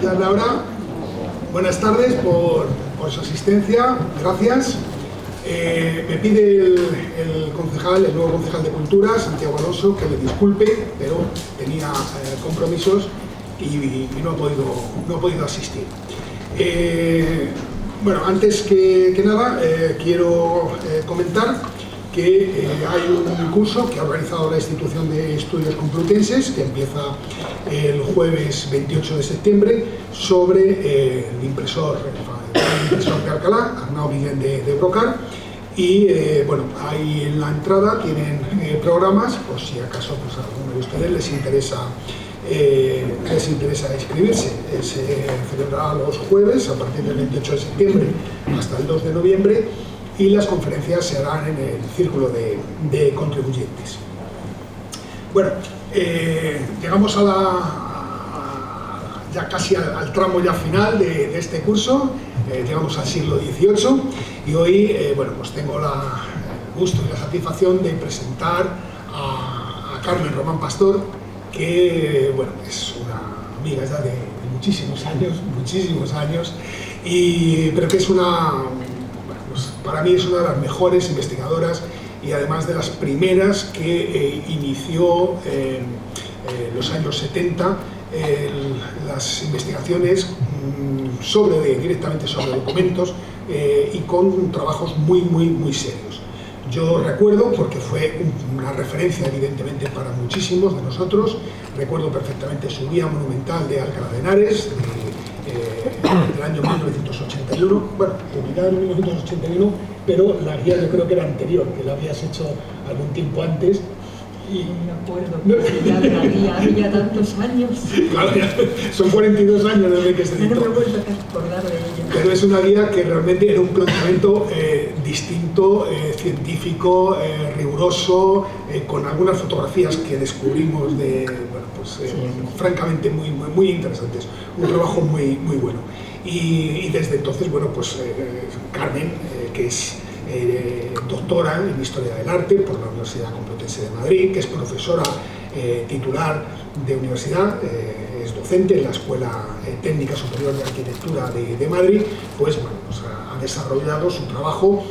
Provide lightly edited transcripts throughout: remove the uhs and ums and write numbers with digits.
ya es la hora. Buenas tardes por su asistencia, gracias. Me pide el nuevo concejal de Cultura, Santiago Alonso, que le disculpe, pero tenía compromisos y no ha podido asistir. Bueno, antes que nada, quiero comentar que hay un curso que ha organizado la Institución de Estudios Complutenses, que empieza el jueves 28 de septiembre, sobre el impresor de Alcalá, Arnau Guillén de Brocar. Y bueno, ahí en la entrada tienen programas, por si acaso pues, a alguno de ustedes les interesa inscribirse. Se celebrará los jueves a partir del 28 de septiembre hasta el 2 de noviembre y las conferencias se harán en el círculo de contribuyentes. Bueno, llegamos ya casi al tramo ya final de este curso. Llegamos al siglo XVIII y hoy bueno, pues tengo el gusto y la satisfacción de presentar a Carmen Román Pastor, que bueno, es una amiga ya de muchísimos años, pero que es pues para mí es una de las mejores investigadoras y además de las primeras que inició en los años 70 las investigaciones directamente sobre documentos y con trabajos muy serios. Yo recuerdo, porque fue una referencia evidentemente para muchísimos de nosotros, recuerdo perfectamente su guía monumental de Alcalá de Henares del año 1981, bueno, publicada en 1981, pero la guía yo creo que era anterior, que la habías hecho algún tiempo antes. Y no me acuerdo, porque ya de la guía hace ya tantos años. Claro, son 42 años desde que se editó. No me he vuelto a acordar de ella. Pero es una guía que realmente era un planteamiento distinto, científico, riguroso, con algunas fotografías que descubrimos francamente muy interesantes. Un trabajo muy bueno. Y desde entonces, bueno, pues Carmen, que es doctora en Historia del Arte por la Universidad Complutense de Madrid, que es profesora titular de universidad, es docente en la Escuela Técnica Superior de Arquitectura de Madrid, pues bueno, pues ha desarrollado su trabajo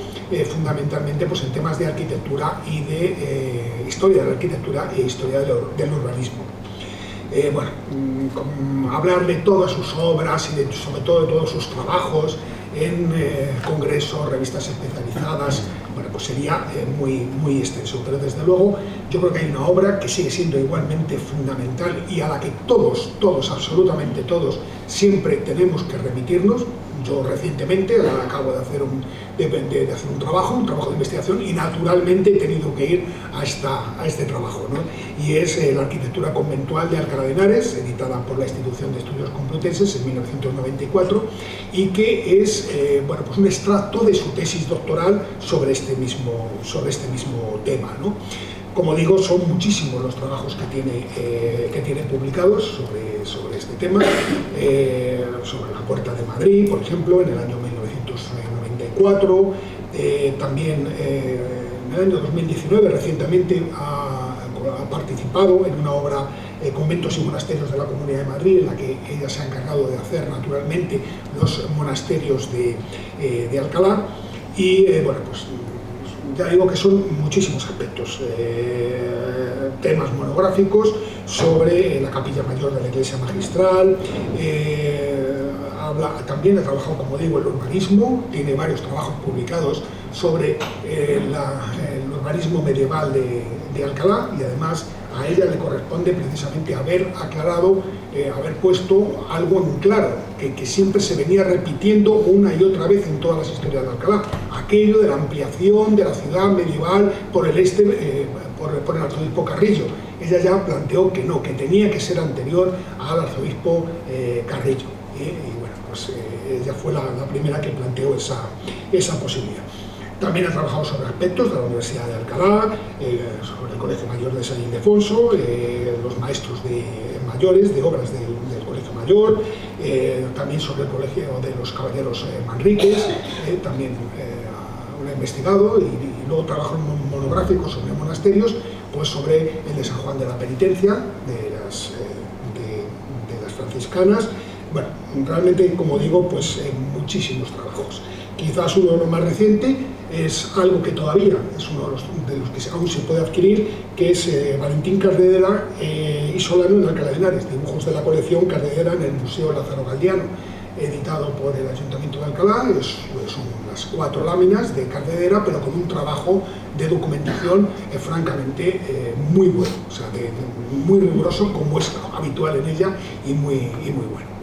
fundamentalmente pues, en temas de arquitectura y de historia de la arquitectura e historia del urbanismo. Bueno, hablar de todas sus obras y sobre todo de todos sus trabajos en congresos, revistas especializadas, bueno, pues sería muy extenso, pero desde luego yo creo que hay una obra que sigue siendo igualmente fundamental y a la que todos, absolutamente todos, siempre tenemos que remitirnos. Yo recientemente acabo de hacer un trabajo de investigación y naturalmente he tenido que ir a este trabajo, ¿no? Y es la arquitectura conventual de Alcalá de Henares, editada por la Institución de Estudios Complutenses en 1994 y que es bueno, pues un extracto de su tesis doctoral sobre este mismo tema, ¿no? Como digo, son muchísimos los trabajos que tiene publicados sobre este tema, sobre la Puerta de Madrid, por ejemplo, en el año 1994, también en el año 2019, recientemente, ha participado en una obra, Conventos y Monasterios de la Comunidad de Madrid, en la que ella se ha encargado de hacer, naturalmente, los monasterios de Alcalá, y bueno, pues ya digo que son muchísimos aspectos, temas monográficos sobre la capilla mayor de la iglesia magistral, también ha trabajado, como digo, el urbanismo, tiene varios trabajos publicados sobre el urbanismo medieval de Alcalá y además a ella le corresponde precisamente haber aclarado, haber puesto algo en claro, que siempre se venía repitiendo una y otra vez en todas las historias de Alcalá, aquello de la ampliación de la ciudad medieval por el este, por el arzobispo Carrillo. Ella ya planteó que no, que tenía que ser anterior al arzobispo Carrillo. Y bueno, pues ella fue la primera que planteó esa posibilidad. También ha trabajado sobre aspectos de la Universidad de Alcalá, sobre el Colegio Mayor de San Ildefonso, los maestros mayores de obras del Colegio Mayor, también sobre el Colegio de los Caballeros Manríquez, también lo ha investigado, y luego trabaja en un monográfico sobre monasterios, pues sobre el de San Juan de la Penitencia, de las franciscanas, Bueno, realmente, como digo, pues muchísimos trabajos. Quizás uno de los más recientes es algo que todavía es uno de los que aún se puede adquirir, que es Valentín Cardedera y Solano en Alcalá de Henares, dibujos de la colección Cardedera en el Museo Lázaro Galdiano, editado por el Ayuntamiento de Alcalá. Son unas 4 láminas de Cardedera, pero con un trabajo de documentación francamente muy bueno, o sea, muy riguroso, como es habitual en ella, y muy bueno.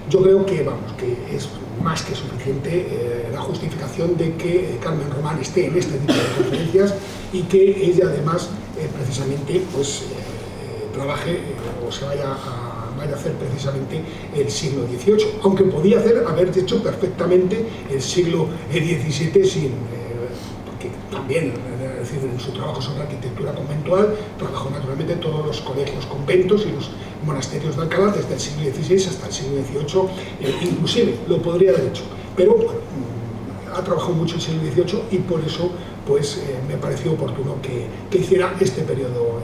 Yo creo que, vamos, que es más que suficiente la justificación de que Carmen Román esté en este tipo de conferencias y que ella además precisamente pues trabaje o se vaya a hacer precisamente el siglo XVIII, aunque podía haber hecho perfectamente el siglo XVII sin, porque también, es decir, en su trabajo sobre arquitectura conventual trabajó naturalmente en todos los colegios, conventos y los monasterios de Alcalá desde el siglo XVI hasta el siglo XVIII, inclusive lo podría haber hecho, pero bueno, ha trabajado mucho el siglo XVIII y por eso pues me pareció oportuno que hiciera este periodo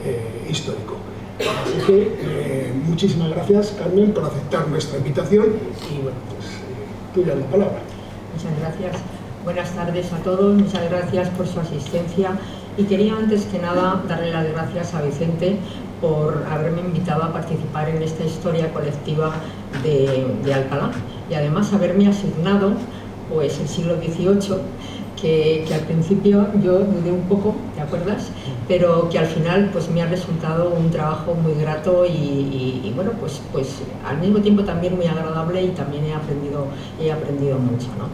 histórico. Así que muchísimas gracias, Carmen, por aceptar nuestra invitación y bueno, pues tuya la palabra. Muchas gracias. Buenas tardes a todos, muchas gracias por su asistencia y quería antes que nada darle las gracias a Vicente por haberme invitado a participar en esta historia colectiva de Alcalá y además haberme asignado pues el siglo XVIII, que al principio yo dudé un poco, ¿te acuerdas? Pero que al final pues me ha resultado un trabajo muy grato y bueno, pues al mismo tiempo también muy agradable y también he aprendido mucho, ¿no?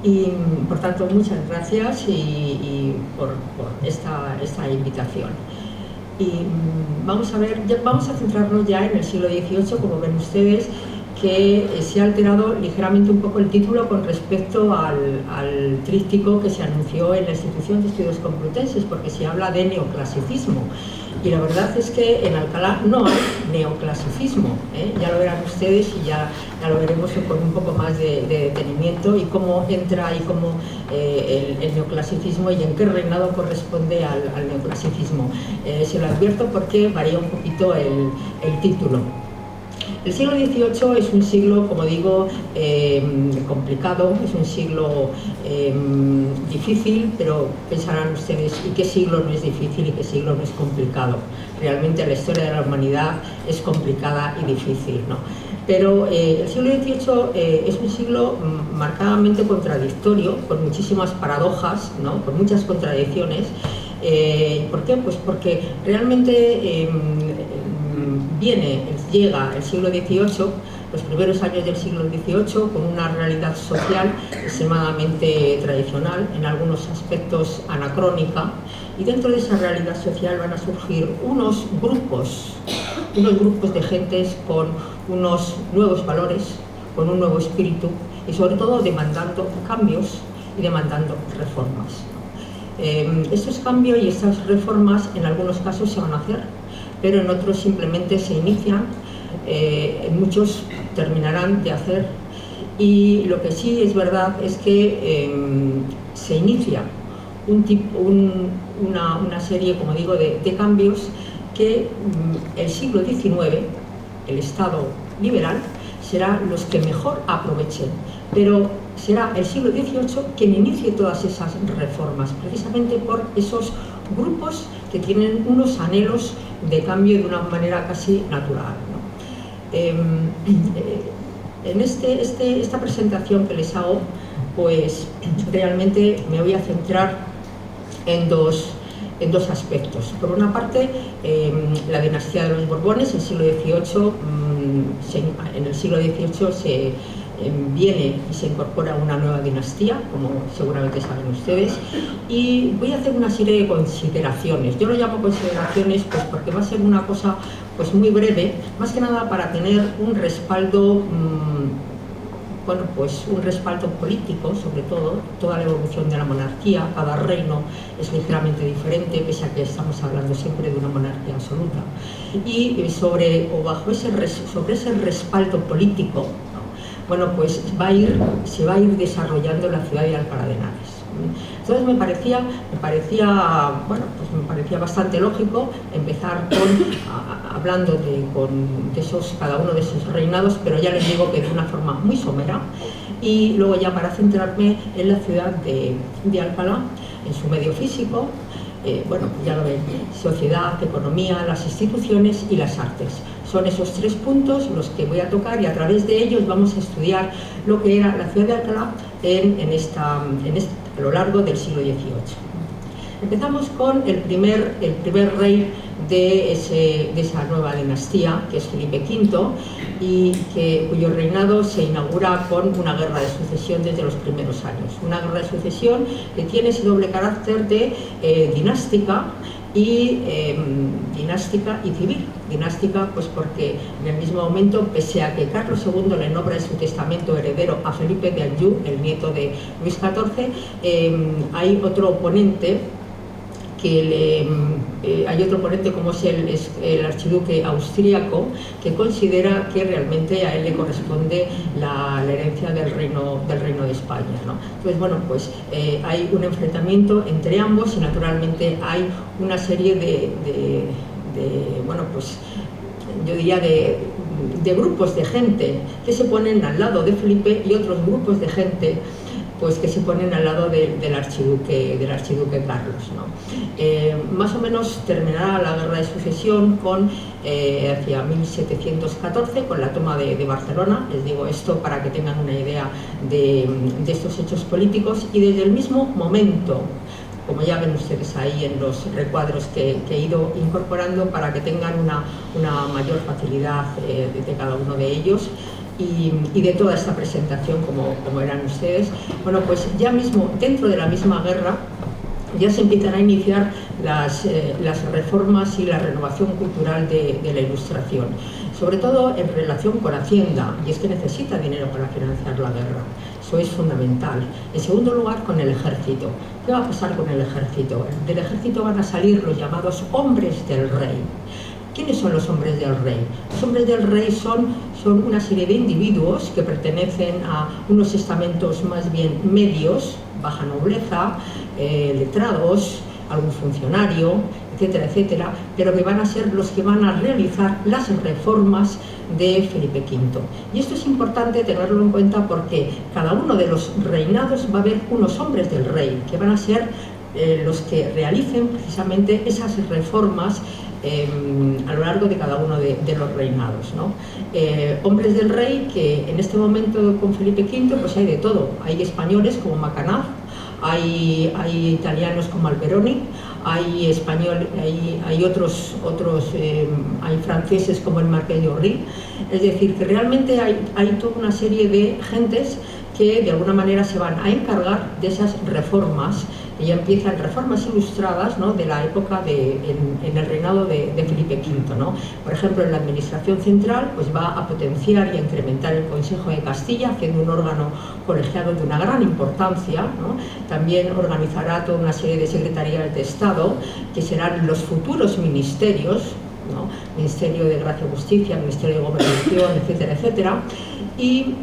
Y por tanto muchas gracias por esta invitación. Y vamos a centrarnos ya en el siglo XVIII, como ven ustedes, que se ha alterado ligeramente un poco el título con respecto al tríptico que se anunció en la Institución de Estudios Complutenses, porque se habla de neoclasicismo. Y la verdad es que en Alcalá no hay neoclasicismo, ¿eh? Ya lo verán ustedes y ya lo veremos con un poco más de detenimiento y cómo entra y cómo el neoclasicismo y en qué reinado corresponde al neoclasicismo. Se lo advierto porque varía un poquito el título. El siglo XVIII es un siglo, como digo, complicado, es un siglo difícil, pero pensarán ustedes, ¿y qué siglo no es difícil y qué siglo no es complicado? Realmente la historia de la humanidad es complicada y difícil, ¿no? Pero el siglo XVIII es un siglo marcadamente contradictorio, con muchísimas paradojas, ¿no? Con muchas contradicciones. ¿Por qué? Pues porque realmente llega el siglo XVIII, los primeros años del siglo XVIII, con una realidad social extremadamente tradicional, en algunos aspectos anacrónica, y dentro de esa realidad social van a surgir unos grupos de gentes con unos nuevos valores, con un nuevo espíritu y sobre todo demandando cambios y demandando reformas. Estos cambios y estas reformas en algunos casos se van a hacer, pero en otros simplemente se inician, muchos terminarán de hacer, y lo que sí es verdad es que se inicia una serie, como digo, de cambios que el siglo XIX, el Estado liberal, será los que mejor aprovechen, pero será el siglo XVIII quien inicie todas esas reformas, precisamente por esos grupos que tienen unos anhelos de cambio de una manera casi natural, ¿no? En esta presentación que les hago, pues realmente me voy a centrar en dos aspectos. Por una parte, la dinastía de los Borbones, el siglo XVIII, en el siglo XVIII viene y se incorpora una nueva dinastía, como seguramente saben ustedes, y voy a hacer una serie de consideraciones. Yo lo llamo consideraciones pues porque va a ser una cosa pues muy breve, más que nada para tener un respaldo, bueno, pues un respaldo político, sobre todo, toda la evolución de la monarquía. Cada reino es ligeramente diferente, pese a que estamos hablando siempre de una monarquía absoluta, y sobre ese respaldo político, bueno, pues se va a ir desarrollando la ciudad de Alcalá de Henares. Entonces me parecía bastante lógico empezar hablando de cada uno de esos reinados, pero ya les digo que de una forma muy somera, y luego ya para centrarme en la ciudad de Alcalá, en su medio físico, ya lo ven, sociedad, economía, las instituciones y las artes. Son esos 3 puntos los que voy a tocar, y a través de ellos vamos a estudiar lo que era la ciudad de Alcalá a lo largo del siglo XVIII. Empezamos con el primer rey de esa nueva dinastía, que es Felipe V, cuyo reinado se inaugura con una guerra de sucesión desde los primeros años. Una guerra de sucesión que tiene ese doble carácter de dinástica y civil. Dinástica, pues porque en el mismo momento, pese a que Carlos II le nombra en su testamento heredero a Felipe de Anjou, el nieto de Luis XIV, hay otro oponente como es el archiduque austríaco, que considera que realmente a él le corresponde la herencia del reino de España, ¿no? Entonces, hay un enfrentamiento entre ambos, y naturalmente hay una serie yo diría de grupos de gente que se ponen al lado de Felipe, y otros grupos de gente pues que se ponen al lado del archiduque Carlos, ¿no? Más o menos terminará la guerra de sucesión hacia 1714 con la toma de Barcelona. Les digo esto para que tengan una idea de estos hechos políticos, y desde el mismo momento, como ya ven ustedes ahí en los recuadros que he ido incorporando para que tengan una mayor facilidad de cada uno de ellos, y de toda esta presentación como eran ustedes, pues ya mismo dentro de la misma guerra ya se empiezan a iniciar las reformas y la renovación cultural de la Ilustración, sobre todo en relación con Hacienda, y es que necesita dinero para financiar la guerra. Eso es fundamental. En segundo lugar, con el ejército. ¿Qué va a pasar con el ejército? Del ejército van a salir los llamados hombres del rey. ¿Quiénes son los hombres del rey? Los hombres del rey son una serie de individuos que pertenecen a unos estamentos más bien medios, baja nobleza, letrados, algún funcionario, etcétera, etcétera, pero que van a ser los que van a realizar las reformas de Felipe V. Y esto es importante tenerlo en cuenta, porque cada uno de los reinados va a haber unos hombres del rey que van a ser los que realicen precisamente esas reformas a lo largo de cada uno de los reinados, ¿no? Hombres del rey que en este momento con Felipe V pues hay de todo. Hay españoles como Macanaz, hay italianos como Alberoni, hay hay franceses como el Marqués de Orly. Es decir, que realmente hay toda una serie de gentes que de alguna manera se van a encargar de esas reformas, que ya empiezan reformas ilustradas, ¿no?, de la época en el reinado de Felipe V, ¿no? Por ejemplo, en la administración central pues va a potenciar y a incrementar el Consejo de Castilla, haciendo un órgano colegiado de una gran importancia, ¿no? También organizará toda una serie de secretarías de Estado, que serán los futuros ministerios, ¿no? Ministerio de Gracia y Justicia, Ministerio de Gobernación, etcétera, etcétera, y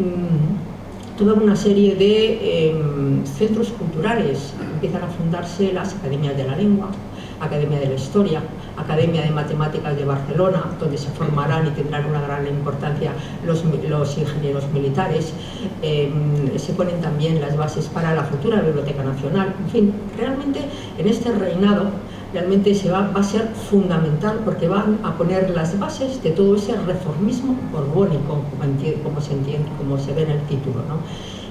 toda una serie de centros culturales. Empiezan a fundarse las Academias de la Lengua, Academia de la Historia, Academia de Matemáticas de Barcelona, donde se formarán y tendrán una gran importancia los ingenieros militares. Se ponen también las bases para la futura Biblioteca Nacional. En fin, realmente en este reinado realmente va a ser fundamental, porque van a poner las bases de todo ese reformismo borbónico, como se ve en el título, ¿no?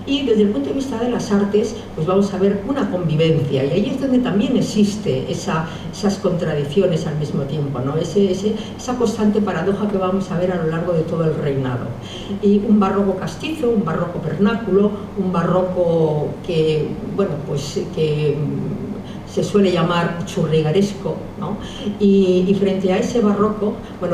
Y desde el punto de vista de las artes, pues vamos a ver una convivencia, y ahí es donde también existe esas contradicciones al mismo tiempo, ¿no? Esa constante paradoja que vamos a ver a lo largo de todo el reinado. Y un barroco castizo, un barroco vernáculo, un barroco que se suele llamar churrigueresco, ¿no? Y frente a ese barroco, pues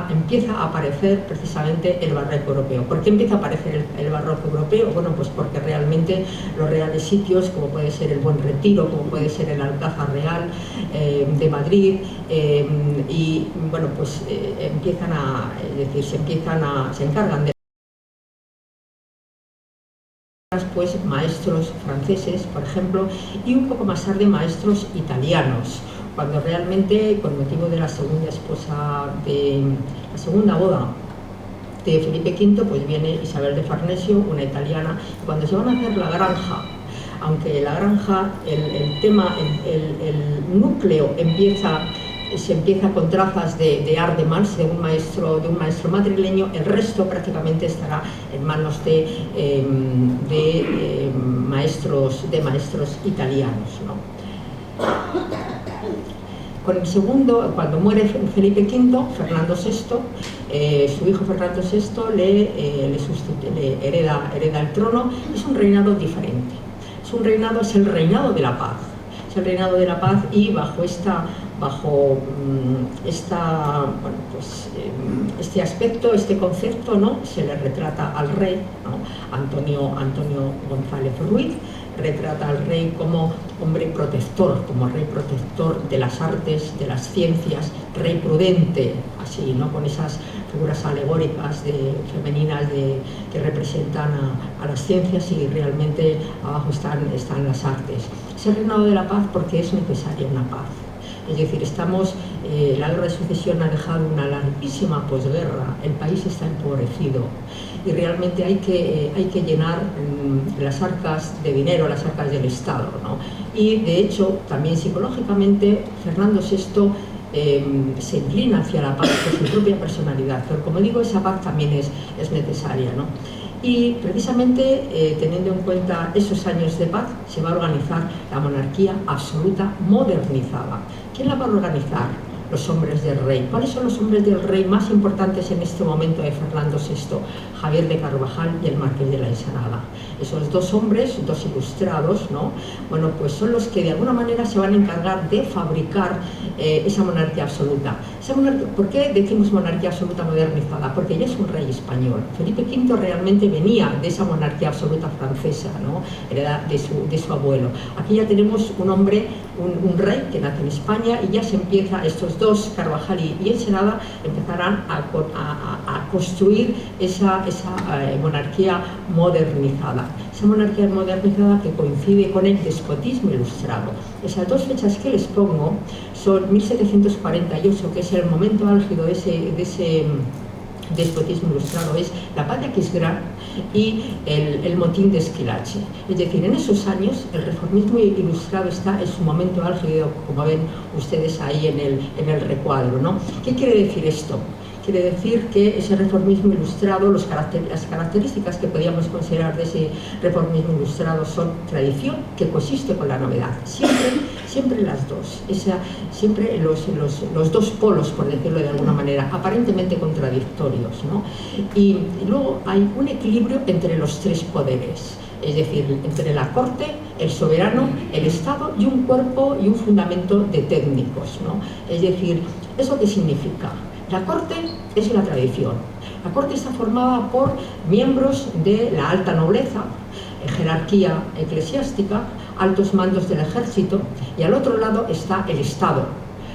empieza a aparecer precisamente el barroco europeo. ¿Por qué empieza a aparecer el barroco europeo? Pues porque realmente los reales sitios, como puede ser el Buen Retiro, como puede ser el Alcázar Real de Madrid, se encargan de primeras pues maestros franceses, por ejemplo, y un poco más tarde maestros italianos, cuando realmente, con motivo de la segunda boda de Felipe V, pues viene Isabel de Farnesio, una italiana, y cuando se van a hacer la granja, aunque la granja, el núcleo se empieza con trazas de Ardemans, de un maestro madrileño, el resto prácticamente estará en manos de maestros italianos, ¿no? Con el segundo, cuando muere Felipe V, Fernando VI, su hijo Fernando VI le hereda el trono. Es un reinado diferente. Es el reinado de la paz. Es el reinado de la paz, y bajo este aspecto, este concepto, ¿no?, se le retrata al rey, ¿no? Antonio González Ruiz retrata al rey como hombre protector, como rey protector de las artes, de las ciencias, rey prudente, así, ¿no?, con esas figuras alegóricas femeninas que representan a las ciencias, y realmente abajo están las artes. Es el reinado de la paz porque es necesaria una paz. Es decir, la guerra de sucesión ha dejado una larguísima posguerra, el país está empobrecido y realmente hay que llenar las arcas de dinero, las arcas del Estado, ¿no? Y de hecho, también psicológicamente, Fernando VI se inclina hacia la paz por su propia personalidad, pero como digo, esa paz también es necesaria, ¿no? Y precisamente teniendo en cuenta esos años de paz, se va a organizar la monarquía absoluta modernizada. ¿Quién la va a organizar? Los hombres del rey. ¿Cuáles son los hombres del rey más importantes en este momento de Fernando VI? Javier de Carvajal y el Marqués de la Ensenada. Esos dos hombres, dos ilustrados, ¿no?, bueno, pues son los que de alguna manera se van a encargar de fabricar esa monarquía absoluta. ¿Por qué decimos monarquía absoluta modernizada? Porque ya es un rey español. Felipe V realmente venía de esa monarquía absoluta francesa, ¿no?, heredad de su abuelo. Aquí ya tenemos un hombre, un rey que nace en España, y ya se empieza, estos dos, Carvajal y Ensenada, empezarán a construir esa monarquía modernizada. Esa monarquía modernizada que coincide con el despotismo ilustrado. Esas dos fechas que les pongo son 1748, que es el momento álgido de ese despotismo ilustrado, es la paz de Aquisgrán y el motín de Esquilache. Es decir, en esos años el reformismo ilustrado está en su momento álgido, como ven ustedes ahí en el recuadro, ¿no? ¿Qué quiere decir esto? Quiere decir que ese reformismo ilustrado, las características que podríamos considerar de ese reformismo ilustrado son tradición que coexiste con la novedad, siempre las dos, siempre los dos polos, por decirlo de alguna manera, aparentemente contradictorios, ¿no? Y luego hay un equilibrio entre los tres poderes, es decir, entre la corte, el soberano, el Estado y un cuerpo y un fundamento de técnicos, ¿no? Es decir, ¿eso qué significa? La corte es la tradición. La corte está formada por miembros de la alta nobleza, jerarquía eclesiástica, altos mandos del ejército, y al otro lado está el Estado,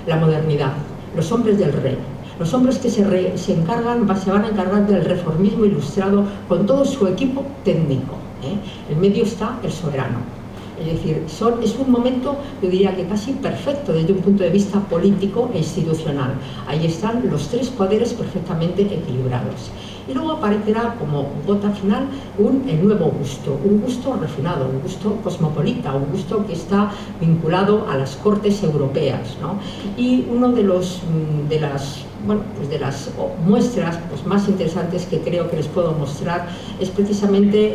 la modernidad, los hombres del rey. Los hombres que se van a encargar del reformismo ilustrado con todo su equipo técnico, ¿eh? En medio está el soberano. Es decir, es un momento, yo diría que casi perfecto desde un punto de vista político e institucional. Ahí están los tres poderes perfectamente equilibrados. Y luego aparecerá como gota final el nuevo gusto, un gusto refinado, un gusto cosmopolita, un gusto que está vinculado a las cortes europeas, ¿no? Y uno de las muestras más interesantes que creo que les puedo mostrar es precisamente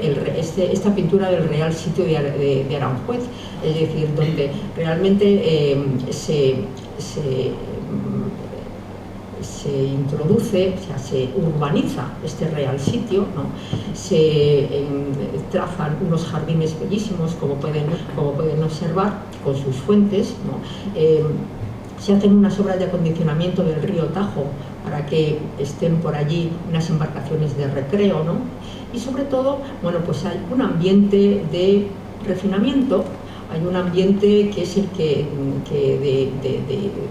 esta pintura del Real Sitio de Aranjuez, es decir, donde realmente se introduce, o sea, se urbaniza este Real Sitio, ¿no? Se trazan unos jardines bellísimos, como pueden observar, con sus fuentes, ¿no? Se hacen unas obras de acondicionamiento del río Tajo para que estén por allí unas embarcaciones de recreo, ¿no? Y sobre todo, bueno, pues hay un ambiente de refinamiento, hay un ambiente que es el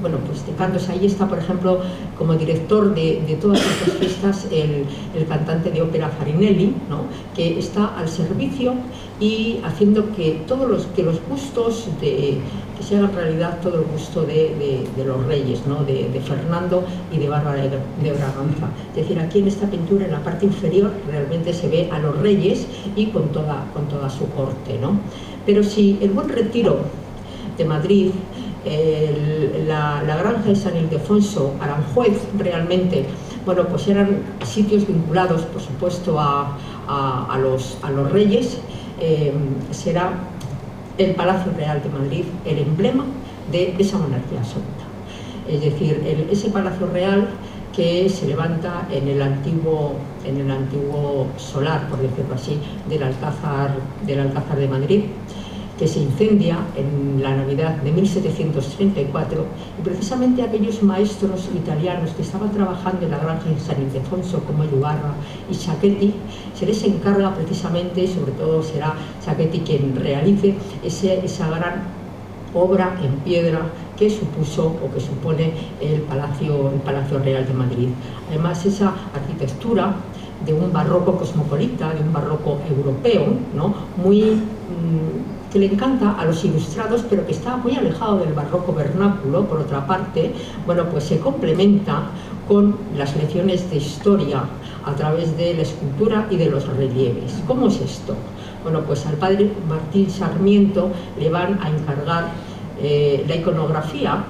bueno, pues de cantos. Ahí está, por ejemplo, como director de todas estas fiestas el cantante de ópera Farinelli, ¿no?, que está al servicio y haciendo que los gustos que se hagan realidad todo el gusto de los reyes, ¿no?, de Fernando y de Bárbara de Braganza. Es decir, aquí en esta pintura, en la parte inferior, realmente se ve a los reyes y con toda su corte, ¿no? Pero si el Buen Retiro de Madrid, la granja de San Ildefonso, Aranjuez, realmente, bueno, pues eran sitios vinculados, por supuesto, a los reyes, será el Palacio Real de Madrid el emblema de esa monarquía absoluta. Es decir, ese Palacio Real que se levanta en el antiguo solar, por decirlo así, del Alcázar de Madrid, que se incendia en la Navidad de 1734, y precisamente aquellos maestros italianos que estaban trabajando en la granja de San Ildefonso, como Ibarra y Sacchetti, se les encarga precisamente, y sobre todo será Sacchetti quien realice esa gran obra en piedra que supuso o que supone el Palacio Real de Madrid. Además, esa arquitectura de un barroco cosmopolita, de un barroco europeo, ¿no?, que le encanta a los ilustrados, pero que está muy alejado del barroco vernáculo. Por otra parte, bueno, pues se complementa con las lecciones de historia a través de la escultura y de los relieves. ¿Cómo es esto? Bueno, pues al padre Martín Sarmiento le van a encargar la iconografía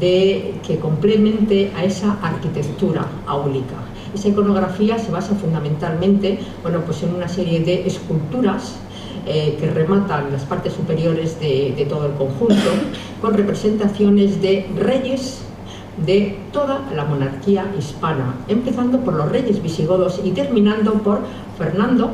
que complemente a esa arquitectura áulica. Esa iconografía se basa fundamentalmente, bueno, pues en una serie de esculturas que rematan las partes superiores de todo el conjunto, con representaciones de reyes de toda la monarquía hispana, empezando por los reyes visigodos y terminando por Fernando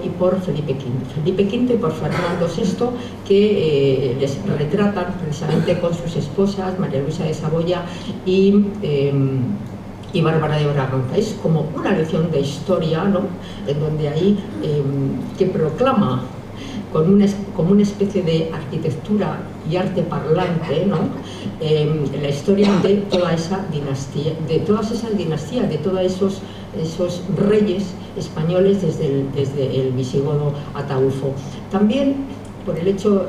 y por Felipe V y por Fernando VI, que les retratan precisamente con sus esposas, María Luisa de Saboya y Bárbara de Braganza. Es como una lección de historia, ¿no?, en donde ahí que proclama como una especie de arquitectura y arte parlante, ¿no?, la historia de toda esa dinastía, de todas esas dinastías, de todos esos reyes españoles desde el visigodo Ataulfo. También, por el hecho,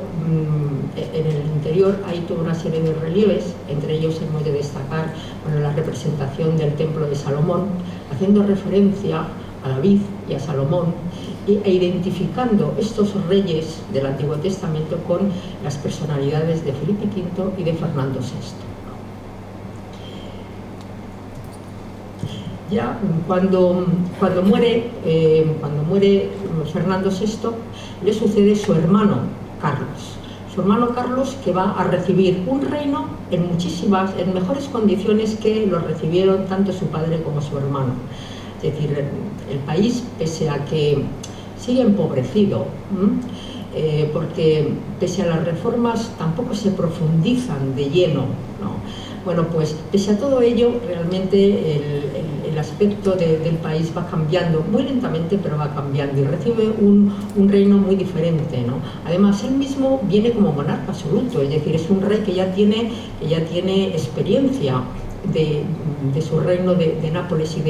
en el interior hay toda una serie de relieves, entre ellos hemos de destacar, bueno, la representación del Templo de Salomón, haciendo referencia a David y a Salomón, e identificando estos reyes del Antiguo Testamento con las personalidades de Felipe V y de Fernando VI. Ya cuando muere Fernando VI, le sucede su hermano Carlos, que va a recibir un reino en mejores condiciones que lo recibieron tanto su padre como su hermano. Es decir, el país, pese a que sigue empobrecido, porque pese a las reformas tampoco se profundizan de lleno, ¿no? Bueno, pues pese a todo ello, realmente el aspecto del país va cambiando, muy lentamente, pero va cambiando, y recibe un reino muy diferente, ¿no? Además, él mismo viene como monarca absoluto, es decir, es un rey que ya tiene experiencia de su reino de Nápoles y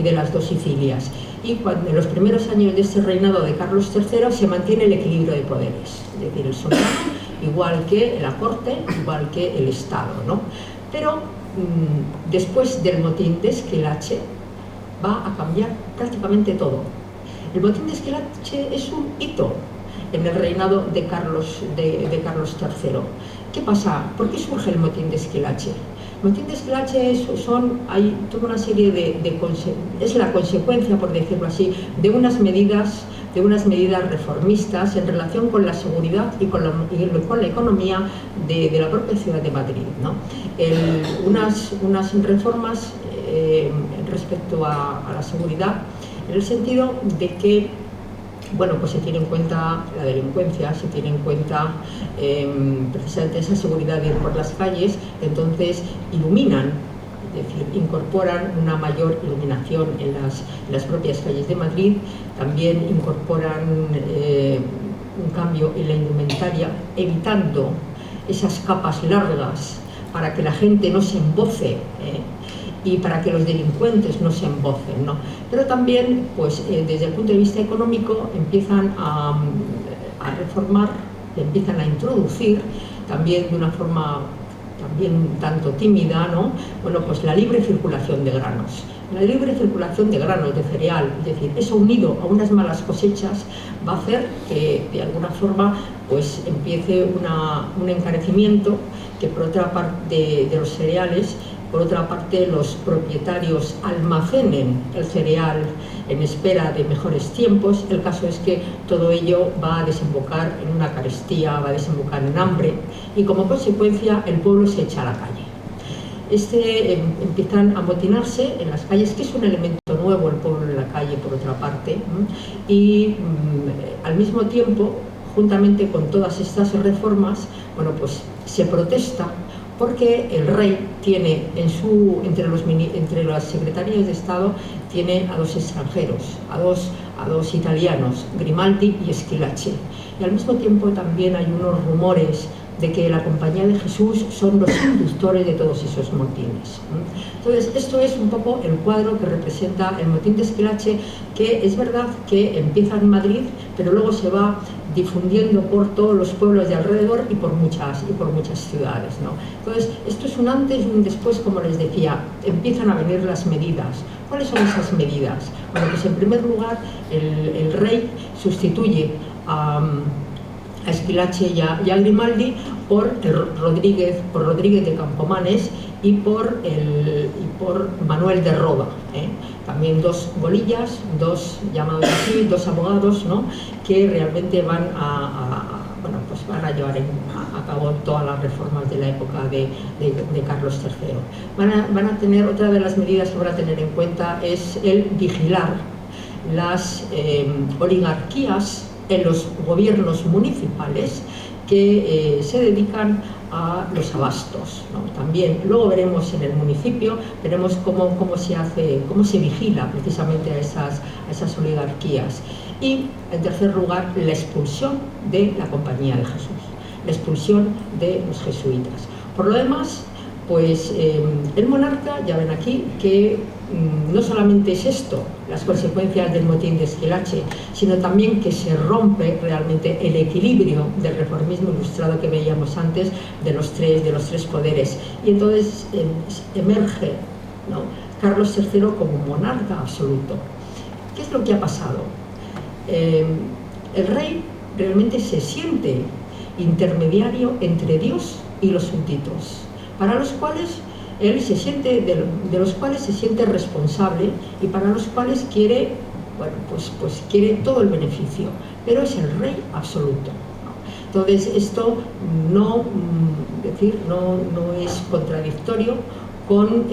de las dos Sicilias. Y en los primeros años de este reinado de Carlos III se mantiene el equilibrio de poderes, es decir, el soberano, igual que la corte, igual que el Estado, ¿no? Pero después del motín de Esquilache va a cambiar prácticamente todo. El motín de Esquilache es un hito en el reinado de Carlos III. ¿Qué pasa? ¿Por qué surge el motín de Esquilache? El motín de Esquilache hay toda una serie es la consecuencia, por decirlo así, de unas medidas reformistas en relación con la seguridad y con la economía de la propia ciudad de Madrid, ¿no? Unas reformas respecto a la seguridad, en el sentido de que, bueno, pues se tiene en cuenta la delincuencia, se tiene en cuenta precisamente esa seguridad de ir por las calles. Entonces iluminan, es decir, incorporan una mayor iluminación en las propias calles de Madrid. También incorporan un cambio en la indumentaria, evitando esas capas largas para que la gente no se emboce, y para que los delincuentes no se embocen, ¿no? Pero también, pues, desde el punto de vista económico, empiezan a reformar, empiezan a introducir, también de una forma también tanto tímida, ¿no? Bueno, pues la libre circulación de granos. La libre circulación de granos, de cereal, es decir, eso unido a unas malas cosechas va a hacer que de alguna forma pues empiece un encarecimiento, que por otra parte de los cereales, por otra parte los propietarios almacenen el cereal en espera de mejores tiempos. El caso es que todo ello va a desembocar en una carestía, va a desembocar en hambre, y como consecuencia el pueblo se echa a la calle. Empiezan a amotinarse en las calles, que es un elemento nuevo el pueblo en la calle, por otra parte, y al mismo tiempo, juntamente con todas estas reformas, bueno, pues se protesta porque el rey tiene entre las secretarias de Estado tiene a dos extranjeros, a dos italianos, Grimaldi y Schillaci, y al mismo tiempo también hay unos rumores de que la Compañía de Jesús son los inductores de todos esos motines. Entonces, esto es un poco el cuadro que representa el motín de Schillaci, que es verdad que empieza en Madrid, pero luego se va difundiendo por todos los pueblos de alrededor y por muchas ciudades, ¿no? Entonces, esto es un antes y un después, como les decía. Empiezan a venir las medidas. ¿Cuáles son esas medidas? Bueno, pues en primer lugar, el rey sustituye a Schillaci y a Grimaldi por Rodríguez de Campomanes y por Manuel de Roda, también dos golillas, dos llamados así, dos abogados, ¿no?, que realmente van a llevar a cabo todas las reformas de la época de Carlos III. Van a tener, otra de las medidas que van a tener en cuenta es el vigilar las oligarquías en los gobiernos municipales que se dedican a los abastos, ¿no? También luego veremos en el municipio, veremos cómo se vigila precisamente a esas oligarquías. Y en tercer lugar, la expulsión de la Compañía de Jesús, la expulsión de los jesuitas. Por lo demás, pues el monarca, ya ven aquí, que no solamente es esto, las consecuencias del motín de Schillaci, sino también que se rompe realmente el equilibrio del reformismo ilustrado que veíamos antes de los tres poderes. Y entonces emerge, ¿no?, Carlos III como monarca absoluto. ¿Qué es lo que ha pasado? El rey realmente se siente intermediario entre Dios y los súbditos, para los cuales él se siente, de los cuales se siente responsable y para los cuales quiere, bueno, pues quiere todo el beneficio, pero es el rey absoluto, ¿no? Entonces esto no es contradictorio con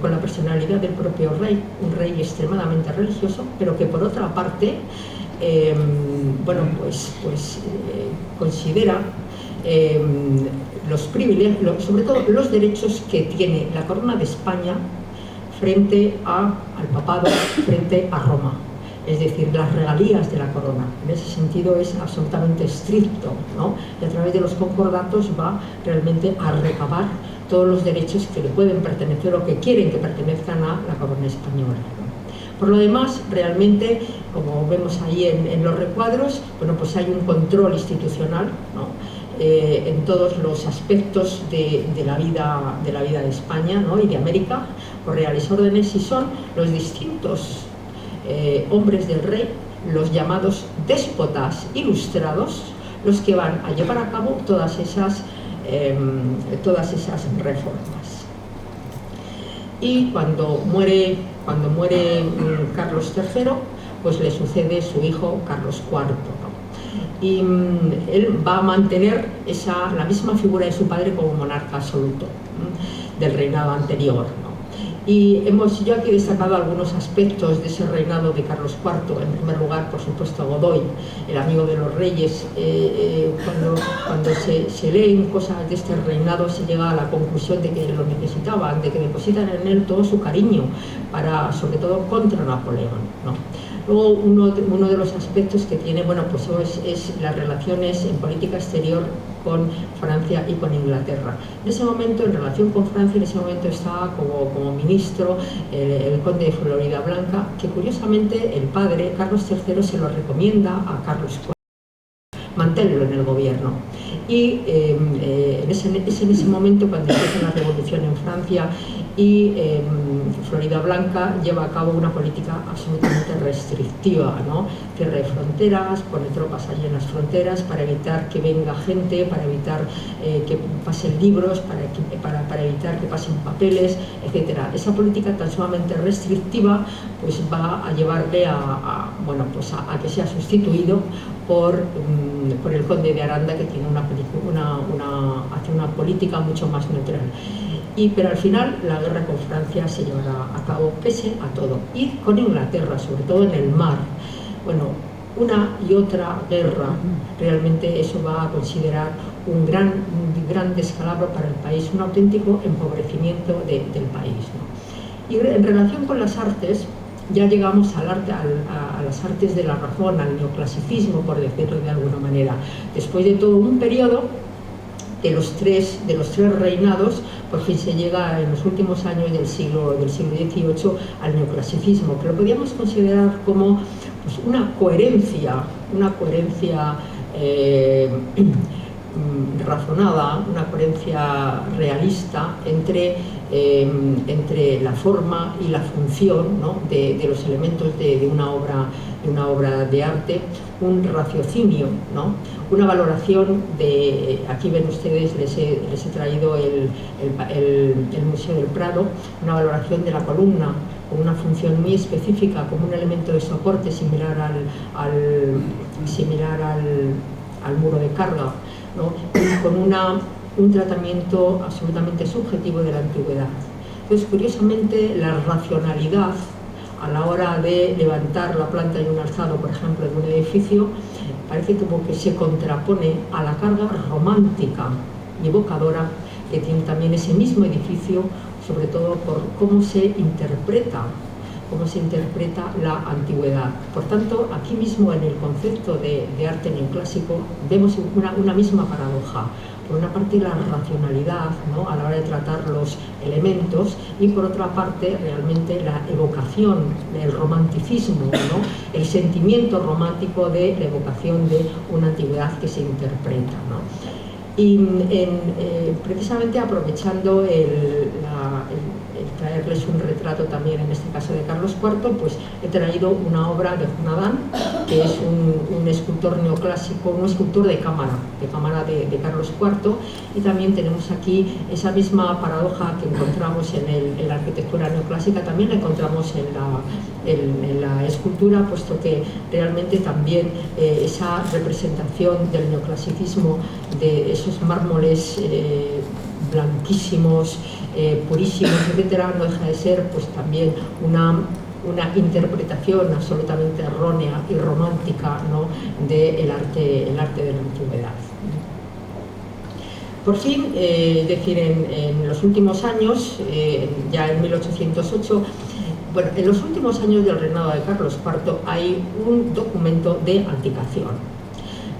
la personalidad del propio rey, un rey extremadamente religioso, pero que por otra parte, considera los privilegios, sobre todo los derechos que tiene la corona de España frente al papado, frente a Roma, es decir, las regalías de la corona. En ese sentido es absolutamente estricto, ¿no? Y a través de los concordatos va realmente a recabar todos los derechos que le pueden pertenecer o que quieren que pertenezcan a la corona española, ¿no? Por lo demás, realmente, como vemos ahí en los recuadros, bueno, pues hay un control institucional, ¿no?, en todos los aspectos de la vida de España, ¿no?, y de América, por reales órdenes, y son los distintos hombres del rey, los llamados déspotas ilustrados, los que van a llevar a cabo todas esas reformas. Y cuando muere Carlos III, pues le sucede su hijo Carlos IV, ¿no? Y él va a mantener la misma figura de su padre como monarca absoluto, ¿no?, del reinado anterior, ¿no? Y yo aquí he destacado algunos aspectos de ese reinado de Carlos IV. En primer lugar, por supuesto, Godoy, el amigo de los reyes. Cuando se leen cosas de este reinado, se llega a la conclusión de que lo necesitaban, de que depositan en él todo su cariño, sobre todo contra Napoleón, ¿no? Luego, uno de los aspectos que tiene, bueno, pues es las relaciones en política exterior con Francia y con Inglaterra. En ese momento, en relación con Francia, en ese momento estaba como ministro el conde de Floridablanca, que curiosamente el padre, Carlos III, se lo recomienda a Carlos IV, mantenerlo en el gobierno. Y es en ese momento cuando empieza la revolución en Francia y Floridablanca lleva a cabo una política absolutamente restrictiva, ¿no? Cierre de fronteras, pone tropas allí en las fronteras para evitar que venga gente, para evitar que pasen libros, para evitar que pasen papeles, etc. Esa política tan sumamente restrictiva pues va a llevarle a que sea sustituido por el conde de Aranda, que tiene hace una política mucho más neutral. Pero al final la guerra con Francia se llevará a cabo pese a todo, y con Inglaterra, sobre todo en el mar. Bueno, una y otra guerra, realmente eso va a considerar un gran descalabro para el país, un auténtico empobrecimiento del país, ¿no? Y en relación con las artes, ya llegamos a las artes de la razón, al neoclasicismo, por decirlo de alguna manera. Después de todo un periodo, de los tres reinados, por fin se llega en los últimos años del siglo XVIII al neoclasicismo, que lo podíamos considerar como pues, una coherencia razonada, una coherencia realista entre la forma y la función, ¿no? de los elementos de una obra de arte, un raciocinio, ¿no? Una valoración de, aquí ven ustedes, les he traído el Museo del Prado, una valoración de la columna con una función muy específica, como un elemento de soporte similar al muro de carga, ¿no? Con un tratamiento absolutamente subjetivo de la antigüedad. Entonces, curiosamente, la racionalidad a la hora de levantar la planta de un alzado, por ejemplo, de un edificio, parece como que se contrapone a la carga romántica y evocadora que tiene también ese mismo edificio, sobre todo por cómo se interpreta la antigüedad. Por tanto, aquí mismo en el concepto de arte neoclásico vemos una misma paradoja. Por una parte la racionalidad, ¿no? a la hora de tratar los elementos, y por otra parte realmente la evocación, el romanticismo, ¿no? el sentimiento romántico de la evocación de una antigüedad que se interpreta, ¿no? Y precisamente aprovechando el traerles un retrato también, en este caso de Carlos IV, pues he traído una obra de Juan Adán, que es un escultor neoclásico, un escultor de cámara de Carlos IV, y también tenemos aquí esa misma paradoja que encontramos en la arquitectura neoclásica, también la encontramos en la escultura, puesto que realmente también esa representación del neoclasicismo, de esos mármoles blanquísimos, purísimos, etcétera, no deja de ser pues también una interpretación absolutamente errónea y romántica, ¿no? del arte de la antigüedad. Por fin, decir, en los últimos años, ya en 1808, bueno, en los últimos años del reinado de Carlos IV hay un documento de abdicación,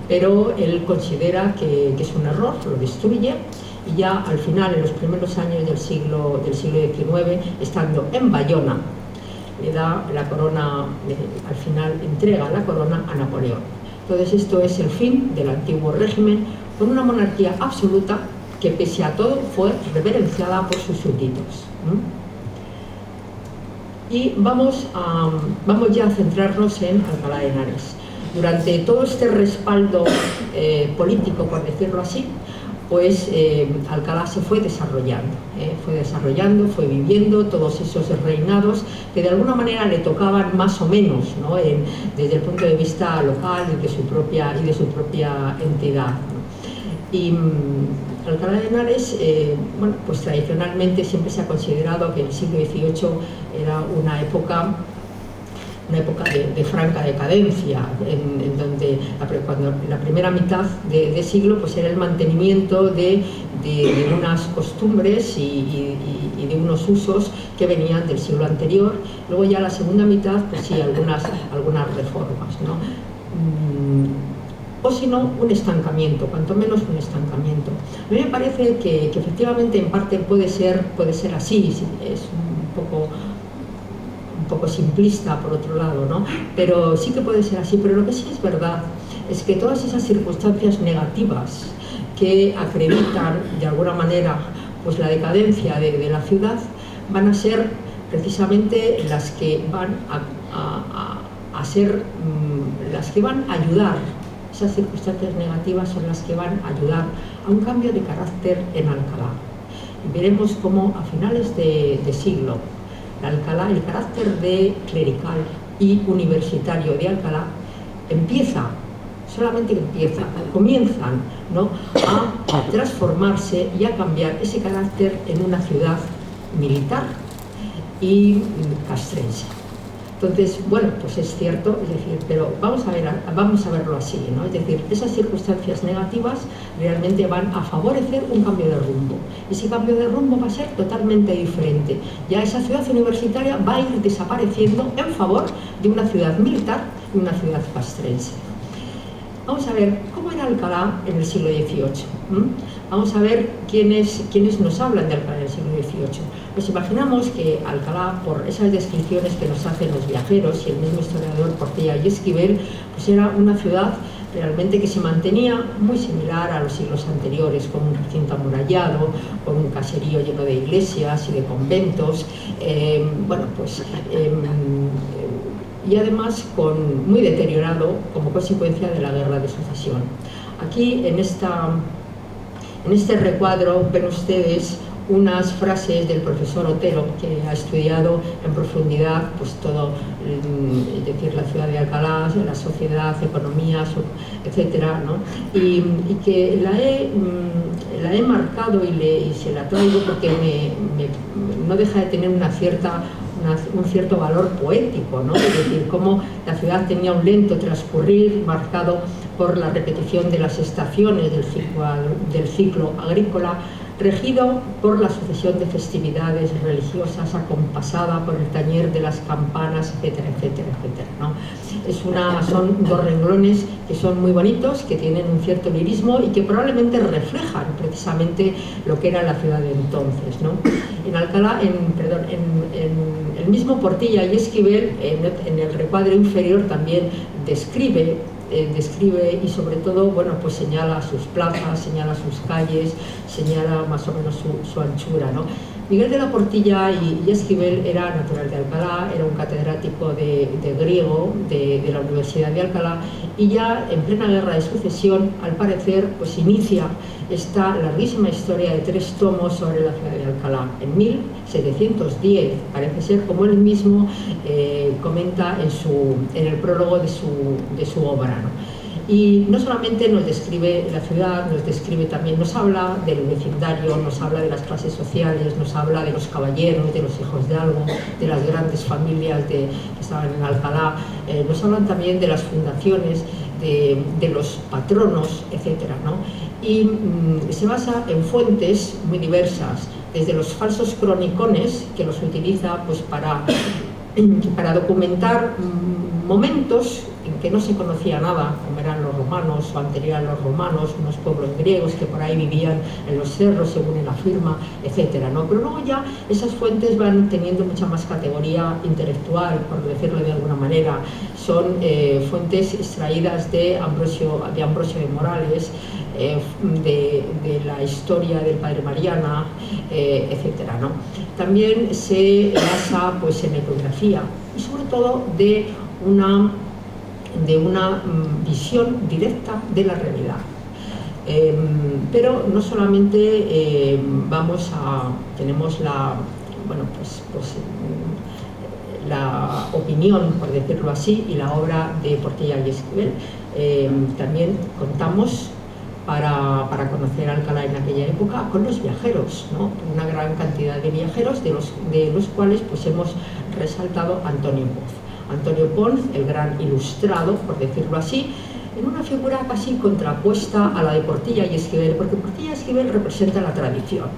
pero él considera que es un error, lo destruye, y ya al final, en los primeros años del siglo XIX, estando en Bayona, le da la corona, al final entrega la corona a Napoleón. Entonces esto es el fin del antiguo régimen, con una monarquía absoluta que pese a todo fue reverenciada por sus súbditos. Y vamos ya a centrarnos en Alcalá de Henares. Durante todo este respaldo político, por decirlo así, pues Alcalá se fue desarrollando, fue viviendo todos esos reinados que de alguna manera le tocaban más o menos, ¿no? Desde el punto de vista local y de su propia entidad, ¿no? Y Alcalá de Henares, bueno, pues tradicionalmente siempre se ha considerado que el siglo XVIII era una época una época de franca decadencia, en donde cuando la primera mitad de siglo pues era el mantenimiento de unas costumbres y de unos usos que venían del siglo anterior. Luego ya la segunda mitad, pues sí, algunas reformas, ¿no? O si no, un estancamiento, cuanto menos un estancamiento. A mí me parece que efectivamente en parte puede ser así, es un poco simplista por otro lado, ¿no? Pero sí que puede ser así. Pero lo que sí es verdad es que todas esas circunstancias negativas que acreditan de alguna manera pues la decadencia de la ciudad van a ser precisamente las que van a ser las que van a ayudar. Esas circunstancias negativas son las que van a ayudar a un cambio de carácter en Alcalá. Y veremos cómo a finales de siglo Alcalá, el carácter de clerical y universitario de Alcalá comienzan, ¿no?, a transformarse y a cambiar ese carácter en una ciudad militar y castrense. Entonces, bueno, pues es cierto, es decir, pero vamos a verlo así, ¿no? Es decir, esas circunstancias negativas realmente van a favorecer un cambio de rumbo. Ese cambio de rumbo va a ser totalmente diferente. Ya esa ciudad universitaria va a ir desapareciendo en favor de una ciudad militar y una ciudad castrense. Vamos a ver cómo era Alcalá en el siglo XVIII. Vamos a ver quiénes nos hablan de Alcalá en el siglo XVIII. Nos imaginamos que Alcalá, por esas descripciones que nos hacen los viajeros y el mismo historiador Portilla y Esquivel, pues era una ciudad realmente que se mantenía muy similar a los siglos anteriores, con un recinto amurallado, con un caserío lleno de iglesias y de conventos, y además muy deteriorado como consecuencia de la Guerra de Sucesión. Aquí en este recuadro ven ustedes unas frases del profesor Otero, que ha estudiado en profundidad pues todo, es decir, la ciudad de Alcalá, la sociedad, economía, etcétera, ¿no? Y que la he marcado y se la traigo porque no deja de tener un cierto valor poético, ¿no? Es decir, cómo la ciudad tenía un lento transcurrir marcado por la repetición de las estaciones del ciclo agrícola, regido por la sucesión de festividades religiosas acompasada por el tañer de las campanas, etcétera, etcétera, etcétera, ¿no? Son dos renglones que son muy bonitos, que tienen un cierto lirismo y que probablemente reflejan precisamente lo que era la ciudad de entonces, ¿no? En Alcalá, en el mismo Portilla y Esquivel, en el recuadro inferior también describe y sobre todo, bueno, pues señala sus plazas, señala sus calles, señala más o menos su anchura, ¿no? Miguel de la Portilla y Esquivel era natural de Alcalá, era un catedrático de griego de la Universidad de Alcalá, y ya en plena Guerra de Sucesión, al parecer, pues inicia esta larguísima historia de 3 tomos sobre la ciudad de Alcalá. En 1710, parece ser, como él mismo comenta en el prólogo de su obra, ¿no? Y no solamente nos describe la ciudad, nos habla del vecindario, nos habla de las clases sociales, nos habla de los caballeros, de los hijos de algo, de las grandes familias que estaban en Alcalá, nos hablan también de las fundaciones, de los patronos, etcétera, ¿no? Y se basa en fuentes muy diversas, desde los falsos cronicones, que los utiliza pues para documentar momentos en que no se conocía nada, como eran los romanos o anterior a los romanos, unos pueblos griegos que por ahí vivían en los cerros, según él afirma, etcétera, ¿no? Pero luego ya esas fuentes van teniendo mucha más categoría intelectual, por decirlo de alguna manera. Son fuentes extraídas de Ambrosio de Morales, de la historia del padre Mariana, etcétera, ¿no? También se basa pues en etnografía y sobre todo de una visión directa de la realidad. Pero no solamente tenemos la opinión, por decirlo así, y la obra de Portilla y Esquivel. También contamos, para conocer Alcalá en aquella época, con los viajeros, ¿no? Una gran cantidad de viajeros, de los cuales pues hemos resaltado a Antonio Poz. Antonio Pons, el gran ilustrado, por decirlo así, en una figura casi contrapuesta a la de Portilla y Esquivel, porque Portilla y Esquivel representa la tradición.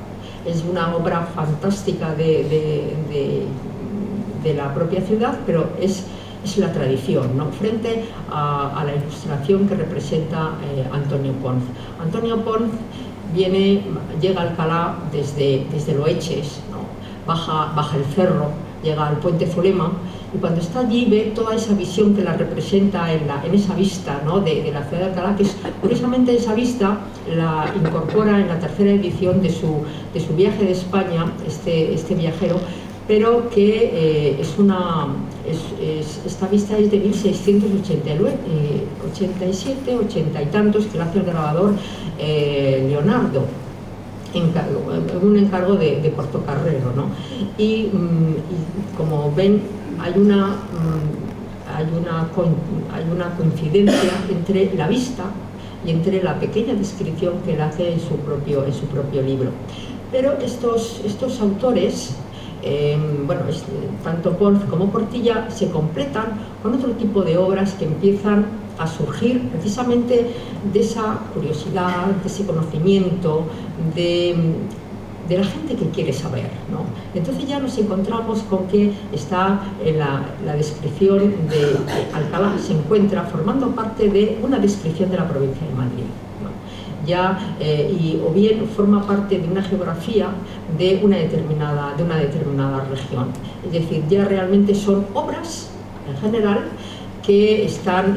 Es una obra fantástica de la propia ciudad, pero es la tradición, ¿no?, frente a la ilustración que representa Antonio Pons. Antonio Pons llega a Alcalá desde Loeches, ¿no?, baja el cerro, llega al puente Zulema, y cuando está allí ve toda esa visión que la representa en esa vista, ¿no?, de la ciudad de Alcalá, que es, curiosamente, esa vista la incorpora en la tercera edición de su viaje de España, este viajero, pero que esta vista es de 1687, 80 y tantos, que la hace el grabador Leonardo, un encargo de Portocarrero, ¿no? Y como ven, hay una coincidencia entre la vista y entre la pequeña descripción que él hace en su propio libro. Pero estos autores, tanto Pons como Portilla, se completan con otro tipo de obras que empiezan a surgir precisamente de esa curiosidad, de ese conocimiento, de la gente que quiere saber, ¿no? Entonces ya nos encontramos con que está en la descripción de Alcalá, se encuentra formando parte de una descripción de la provincia de Madrid, ¿no? O bien forma parte de una geografía de una determinada región. Es decir, ya realmente son obras, en general, que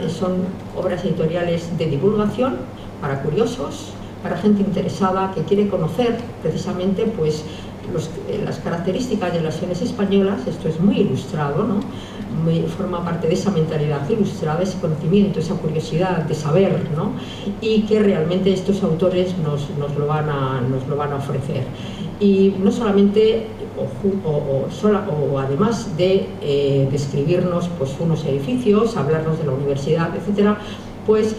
son obras editoriales de divulgación para curiosos, para gente interesada que quiere conocer precisamente pues las características de las naciones españolas. Esto es muy ilustrado, ¿no? Forma parte de esa mentalidad ilustrada, ese conocimiento, esa curiosidad de saber, ¿no? Y que realmente estos autores nos lo van a ofrecer. Y no solamente o además de describirnos pues unos edificios, hablarnos de la universidad, etcétera, pues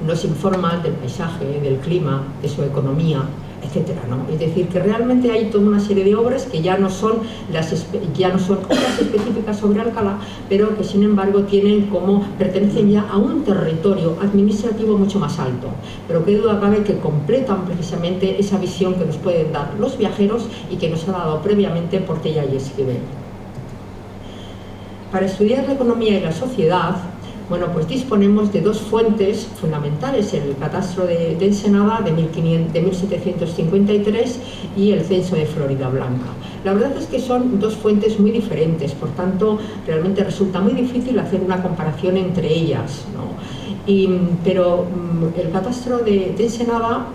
nos informan del paisaje, del clima, de su economía, etcétera, ¿no? Es decir, que realmente hay toda una serie de obras que ya no son obras específicas sobre Alcalá, pero que sin embargo pertenecen ya a un territorio administrativo mucho más alto, pero que duda cabe que completan precisamente esa visión que nos pueden dar los viajeros y que nos ha dado previamente Portilla y Esquivel. Para estudiar la economía y la sociedad, pues disponemos de dos fuentes fundamentales: el catastro de Ensenada de 1753 y el censo de Floridablanca. La verdad es que son dos fuentes muy diferentes, por tanto realmente resulta muy difícil hacer una comparación entre ellas, ¿no? Pero el catastro de Ensenada,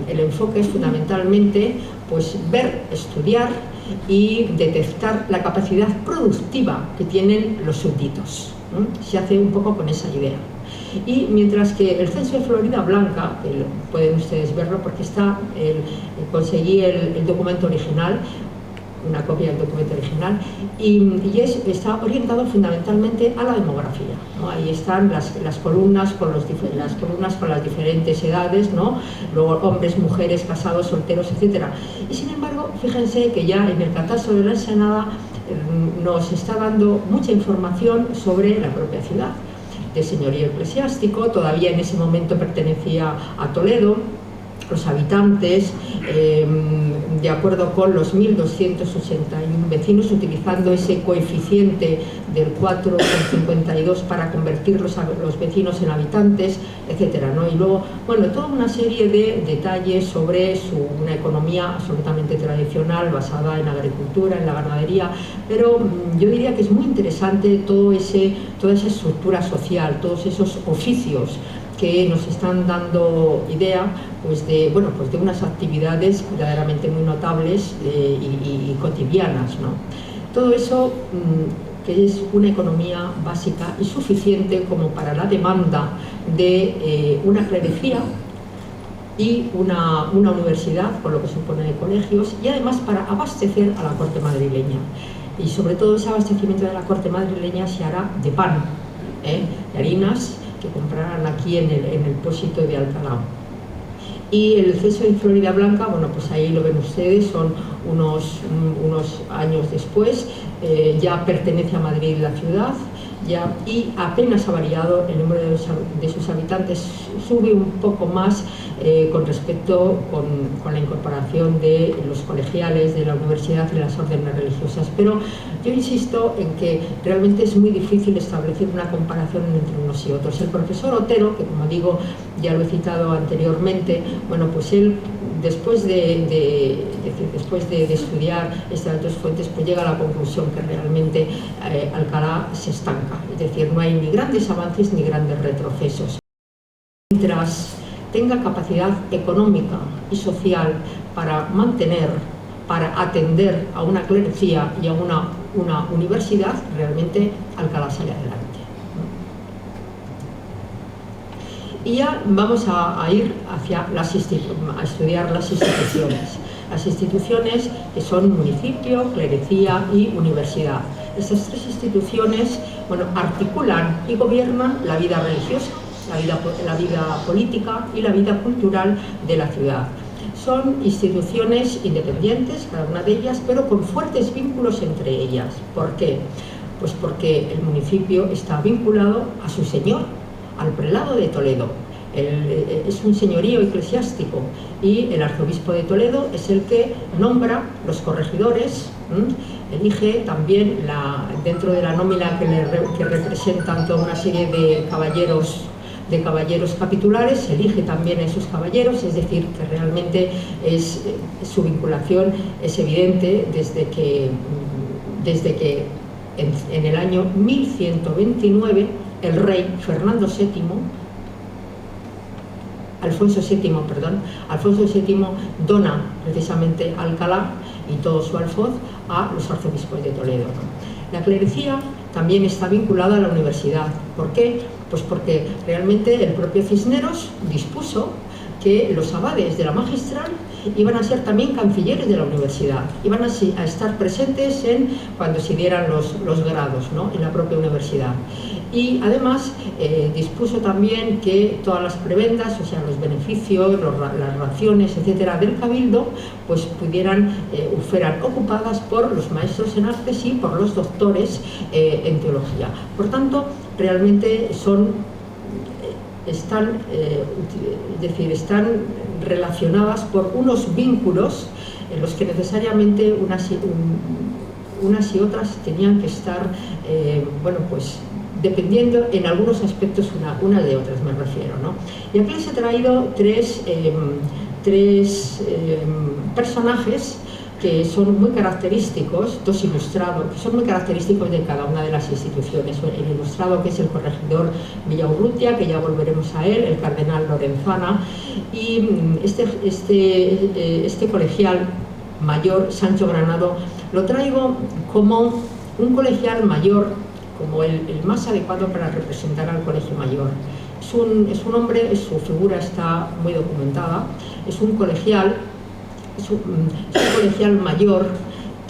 el enfoque es fundamentalmente pues ver, estudiar y detectar la capacidad productiva que tienen los súbditos. Se hace un poco con esa idea. Y mientras que el censo de Floridablanca, pueden ustedes verlo porque conseguí el documento original, una copia del documento original, y está orientado fundamentalmente a la demografía, ¿no? Ahí están las columnas con las diferentes edades, ¿no? Luego hombres, mujeres, casados, solteros, etcétera. Y sin embargo, fíjense que ya en el catastro de la Ensenada nos está dando mucha información sobre la propia ciudad, de señorío eclesiástico. Todavía en ese momento pertenecía a Toledo, los habitantes, de acuerdo con los 1.281 vecinos, utilizando ese coeficiente del 4,52 para convertir los vecinos en habitantes, etcétera, ¿no? Y luego, toda una serie de detalles sobre una economía absolutamente tradicional, basada en la agricultura, en la ganadería, pero yo diría que es muy interesante toda esa estructura social, todos esos oficios que nos están dando idea de unas actividades verdaderamente muy notables y cotidianas, ¿no? Todo eso que es una economía básica y suficiente como para la demanda de una clerecía y una universidad, con lo que supone de colegios, y además para abastecer a la corte madrileña. Y sobre todo ese abastecimiento de la corte madrileña se hará de pan, de harinas, que comprarán aquí en el pósito de Alcalá. Y el censo de Floridablanca, pues ahí lo ven ustedes, son unos años después, ya pertenece a Madrid la ciudad, y apenas ha variado el número de sus habitantes, sube un poco más con respecto con la incorporación de los colegiales de la universidad y las órdenes religiosas. Pero yo insisto en que realmente es muy difícil establecer una comparación entre unos y otros. El profesor Otero, que como digo ya lo he citado anteriormente, bueno, pues él después de estudiar estas dos fuentes, pues llega a la conclusión que realmente Alcalá se estanca, es decir, no hay ni grandes avances ni grandes retrocesos. Mientras tenga capacidad económica y social para mantener, para atender a una clerecía y a una universidad, realmente Alcalá sale adelante. Y ya vamos a ir hacia a estudiar las instituciones. Las instituciones que son municipio, clerecía y universidad. Estas tres instituciones, bueno, articulan y gobiernan la vida religiosa, la vida política y la vida cultural de la ciudad. Son instituciones independientes, cada una de ellas, pero con fuertes vínculos entre ellas. ¿Por qué? Pues porque el municipio está vinculado a su señor, al prelado de Toledo. Es un señorío eclesiástico y el arzobispo de Toledo es el que nombra los corregidores, elige también dentro de la nómina que representan toda una serie de caballeros capitulares, elige también a esos caballeros, es decir, que realmente su vinculación es evidente desde que en el año 1129 el rey Alfonso VII dona precisamente Alcalá y todo su alfoz a los arzobispos de Toledo. La clerecía también está vinculada a la universidad. ¿Por qué? Pues porque realmente el propio Cisneros dispuso que los abades de la magistral iban a ser también cancilleres de la universidad, iban a estar presentes cuando se dieran los grados, ¿no?, en la propia universidad. Y además dispuso también que todas las prebendas, o sea, los beneficios, las raciones, etcétera, del cabildo, pues fueran ocupadas por los maestros en artes y por los doctores en teología. Por tanto, realmente están relacionadas por unos vínculos en los que necesariamente unas y otras tenían que estar, bueno, pues dependiendo en algunos aspectos una de otras, me refiero, ¿no? Y aquí les he traído tres personajes que son muy característicos, dos ilustrados, que son muy característicos de cada una de las instituciones. El ilustrado, que es el corregidor Villaurrutia, que ya volveremos a él, el cardenal Lorenzana, y este colegial mayor, Sancho Granado, lo traigo como un colegial mayor, como el más adecuado para representar al colegio mayor. Es un hombre, su figura está muy documentada, es un colegial mayor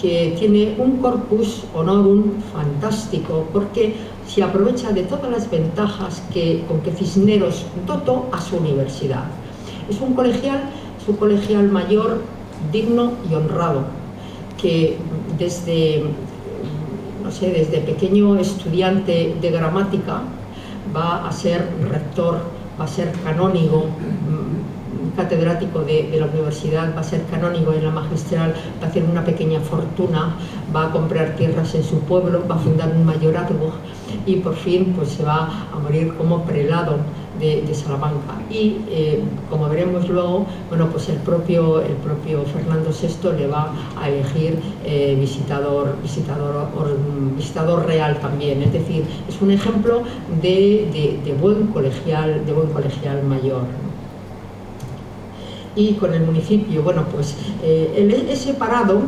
que tiene un corpus honorum fantástico, porque se aprovecha de todas las ventajas con que Cisneros dotó a su universidad. Es un colegial mayor digno y honrado, que desde pequeño estudiante de gramática va a ser rector, va a ser canónigo, catedrático de la universidad, va a ser canónigo en la magistral, va a hacer una pequeña fortuna, va a comprar tierras en su pueblo, va a fundar un mayorazgo y por fin pues se va a morir como prelado de Salamanca. Y como veremos luego, bueno, pues el propio Fernando VI le va a elegir visitador real también. Es decir, es un ejemplo de buen colegial mayor. Y con el municipio, bueno, pues he separado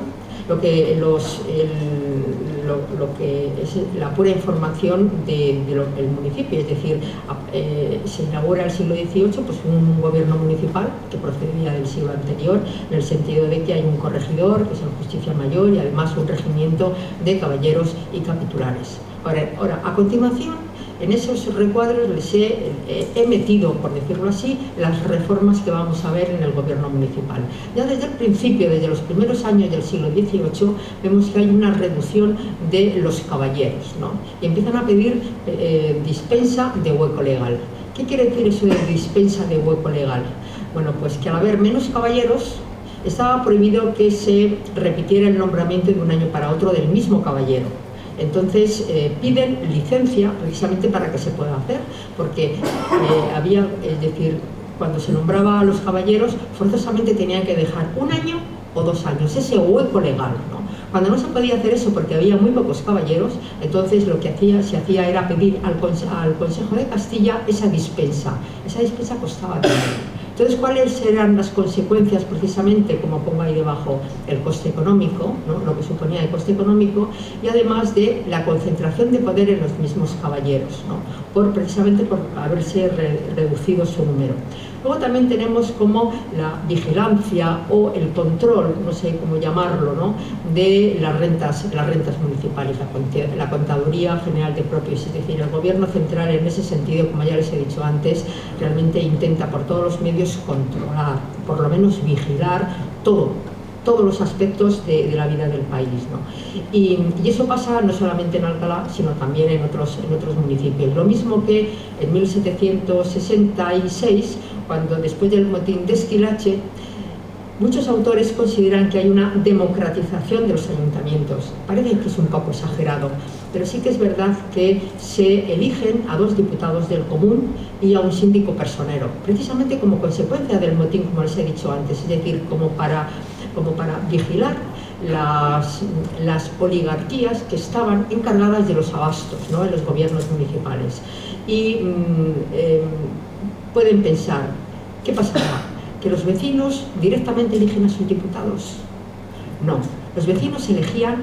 lo que es la pura información del municipio, es decir, se inaugura el siglo XVIII pues un gobierno municipal que procedía del siglo anterior, en el sentido de que hay un corregidor, que es el justicia mayor, y además un regimiento de caballeros y capitulares. Ahora, a continuación, en esos recuadros les he metido, por decirlo así, las reformas que vamos a ver en el gobierno municipal. Ya desde el principio, desde los primeros años del siglo XVIII, vemos que hay una reducción de los caballeros, ¿no? Y empiezan a pedir dispensa de hueco legal. ¿Qué quiere decir eso de dispensa de hueco legal? Bueno, pues que al haber menos caballeros, estaba prohibido que se repitiera el nombramiento de un año para otro del mismo caballero. Entonces piden licencia precisamente para que se pueda hacer, porque había, es decir, cuando se nombraba a los caballeros, forzosamente tenían que dejar un año o 2 años, ese hueco legal, ¿no? Cuando no se podía hacer eso porque había muy pocos caballeros, entonces lo que se hacía era pedir al Consejo de Castilla esa dispensa. Esa dispensa costaba dinero. Entonces, ¿cuáles eran las consecuencias? Precisamente, como pongo ahí debajo, el coste económico, ¿no? Lo que suponía el coste económico, y además de la concentración de poder en los mismos caballeros, ¿no? Precisamente por haberse reducido su número. Luego también tenemos como la vigilancia o el control, no sé cómo llamarlo, ¿no? De las rentas municipales, la Contaduría General de Propios, es decir, el Gobierno central en ese sentido, como ya les he dicho antes, realmente intenta por todos los medios controlar, por lo menos vigilar todos los aspectos de la vida del país, ¿no? Y eso pasa no solamente en Alcalá, sino también en otros municipios. Lo mismo que en 1766, cuando después del motín de Esquilache, muchos autores consideran que hay una democratización de los ayuntamientos. Parece que es un poco exagerado, pero sí que es verdad que se eligen a 2 diputados del común y a un síndico personero, precisamente como consecuencia del motín, como les he dicho antes, es decir, como para vigilar las oligarquías que estaban encargadas de los abastos, ¿no? En los gobiernos municipales. Y pueden pensar, ¿qué pasará? ¿Que los vecinos directamente eligen a sus diputados? No, los vecinos elegían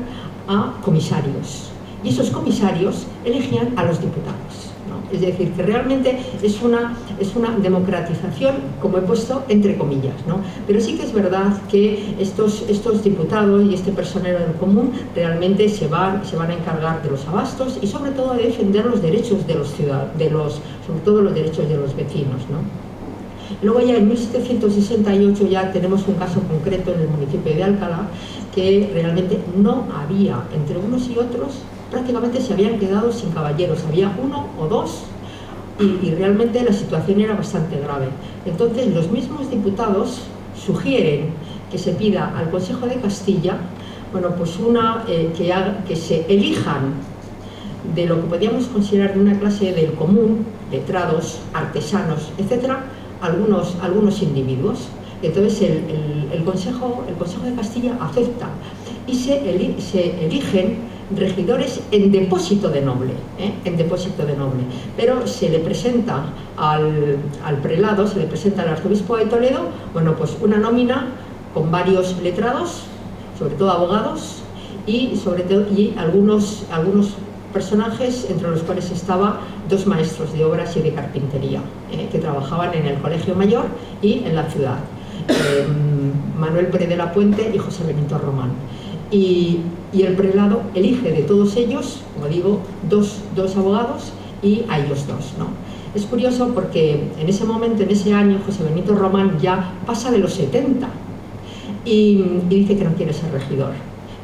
a comisarios y esos comisarios elegían a los diputados, ¿no? Es decir, que realmente es una democratización, como he puesto entre comillas, ¿no? Pero sí que es verdad que estos diputados y este personero del común realmente se van a encargar de los abastos y sobre todo de defender los derechos de los ciudadanos, sobre todo los derechos de los vecinos, ¿no? Luego ya en 1768 ya tenemos un caso concreto en el municipio de Alcalá, que realmente no había, entre unos y otros, prácticamente se habían quedado sin caballeros, había 1 o 2 y realmente la situación era bastante grave. Entonces los mismos diputados sugieren que se pida al Consejo de Castilla, bueno, pues que se elijan de lo que podíamos considerar de una clase del común, letrados, artesanos, etcétera, algunos individuos. Entonces el Consejo de Castilla acepta y se eligen regidores en depósito de noble, pero se le presenta al prelado, se le presenta al arzobispo de Toledo, bueno, pues una nómina con varios letrados, sobre todo abogados, y algunos personajes, entre los cuales estaba 2 maestros de obras y de carpintería, que trabajaban en el Colegio Mayor y en la ciudad, Manuel Pérez de la Puente y José Benito Román. Y el prelado elige de todos ellos, como digo, dos abogados y a ellos 2, ¿no? Es curioso porque en ese momento, en ese año, José Benito Román ya pasa de los 70 y dice que no quiere ser regidor.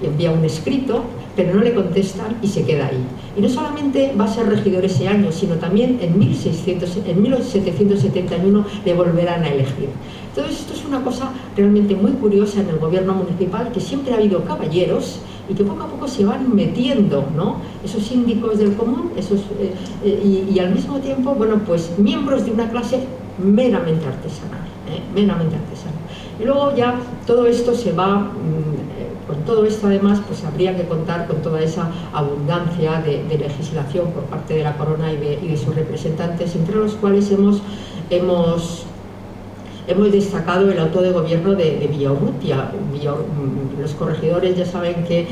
Y envía un escrito, pero no le contestan y se queda ahí. Y no solamente va a ser regidor ese año, sino también en 1771 le volverán a elegir. Entonces esto es una cosa realmente muy curiosa en el gobierno municipal, que siempre ha habido caballeros y que poco a poco se van metiendo, ¿no? Esos síndicos del común, y al mismo tiempo, bueno, pues miembros de una clase meramente artesanal, meramente artesanal. Y luego ya todo esto se va, con todo esto además, pues habría que contar con toda esa abundancia de legislación por parte de la corona y de sus representantes, entre los cuales hemos destacado el auto de gobierno de Villaurrutia. Los corregidores ya saben que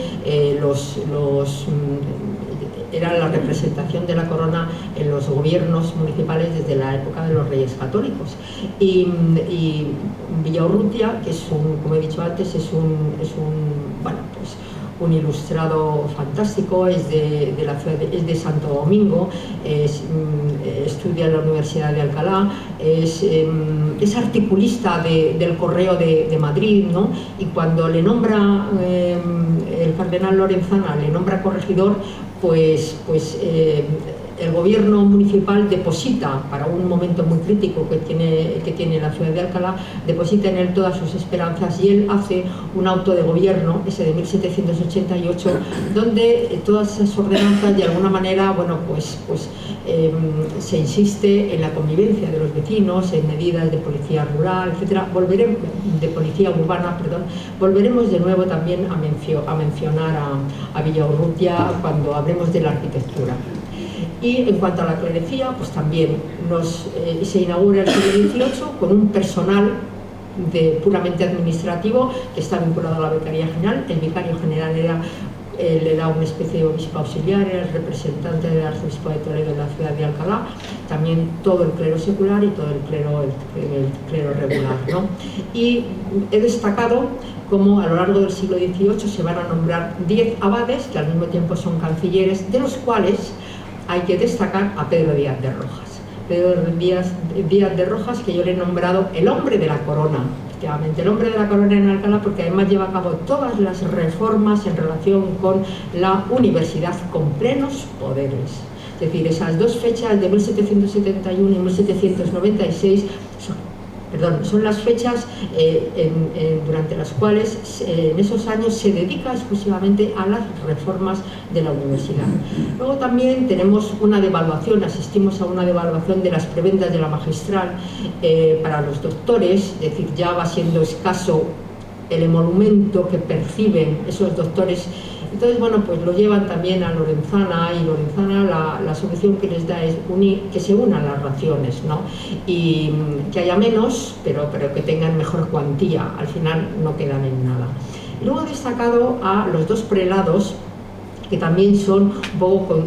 era la representación de la corona en los gobiernos municipales desde la época de los Reyes Católicos. Y Villaurrutia, que es como he dicho antes, es un ilustrado fantástico, es de Santo Domingo, estudia en la Universidad de Alcalá, es articulista del Correo de Madrid, ¿no? Y cuando le nombra el cardenal Lorenzana, le nombra corregidor, pues el gobierno municipal deposita, para un momento muy crítico que tiene la ciudad de Alcalá, deposita en él todas sus esperanzas, y él hace un auto de gobierno, ese de 1788, donde todas esas ordenanzas de alguna manera, bueno, pues se insiste en la convivencia de los vecinos, en medidas de policía rural, etcétera. De policía urbana, perdón. Volveremos de nuevo también a mencionar a Villaurrutia cuando hablemos de la arquitectura. Y en cuanto a la clerecía, pues también se inaugura el siglo XVIII con un personal puramente administrativo que está vinculado a la Vicaría General. El vicario general era una especie de obispo auxiliar, era el representante del arzobispo de Toledo en la ciudad de Alcalá, también todo el clero secular y todo el clero regular, ¿no? Y he destacado cómo a lo largo del siglo XVIII se van a nombrar 10 abades, que al mismo tiempo son cancilleres, de los cuales hay que destacar a Pedro Díaz de Rojas. Pedro Díaz de Rojas, que yo le he nombrado el hombre de la corona, efectivamente, el hombre de la corona en Alcalá, porque además lleva a cabo todas las reformas en relación con la universidad con plenos poderes. Es decir, esas dos fechas de 1771 y 1796 son las fechas durante las cuales en esos años se dedica exclusivamente a las reformas de la universidad. Luego también tenemos una devaluación, asistimos a una devaluación de las prebendas de la magistral para los doctores, es decir, ya va siendo escaso el emolumento que perciben esos doctores. Entonces, bueno, pues lo llevan también a Lorenzana, y Lorenzana la solución que les da es que se unan las raciones, ¿no? Y que haya menos, pero que tengan mejor cuantía, al final no quedan en nada. Y luego he destacado a los dos prelados, que también son un poco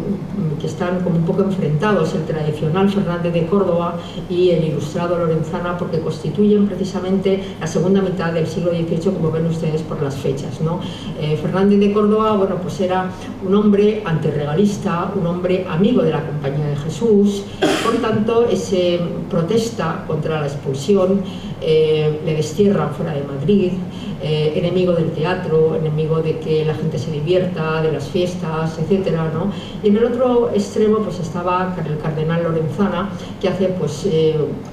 que están como un poco enfrentados, el tradicional Fernández de Córdoba y el ilustrado Lorenzana, porque constituyen precisamente la segunda mitad del siglo XVIII, como ven ustedes por las fechas, ¿no? Fernández de Córdoba, bueno, pues era un hombre antirregalista, un hombre amigo de la Compañía de Jesús, por tanto protesta contra la expulsión, le destierran fuera de Madrid, enemigo del teatro, enemigo de que la gente se divierta, de las fiestas, etcétera, ¿no? Y en el otro extremo pues estaba el cardenal Lorenzana, que hace pues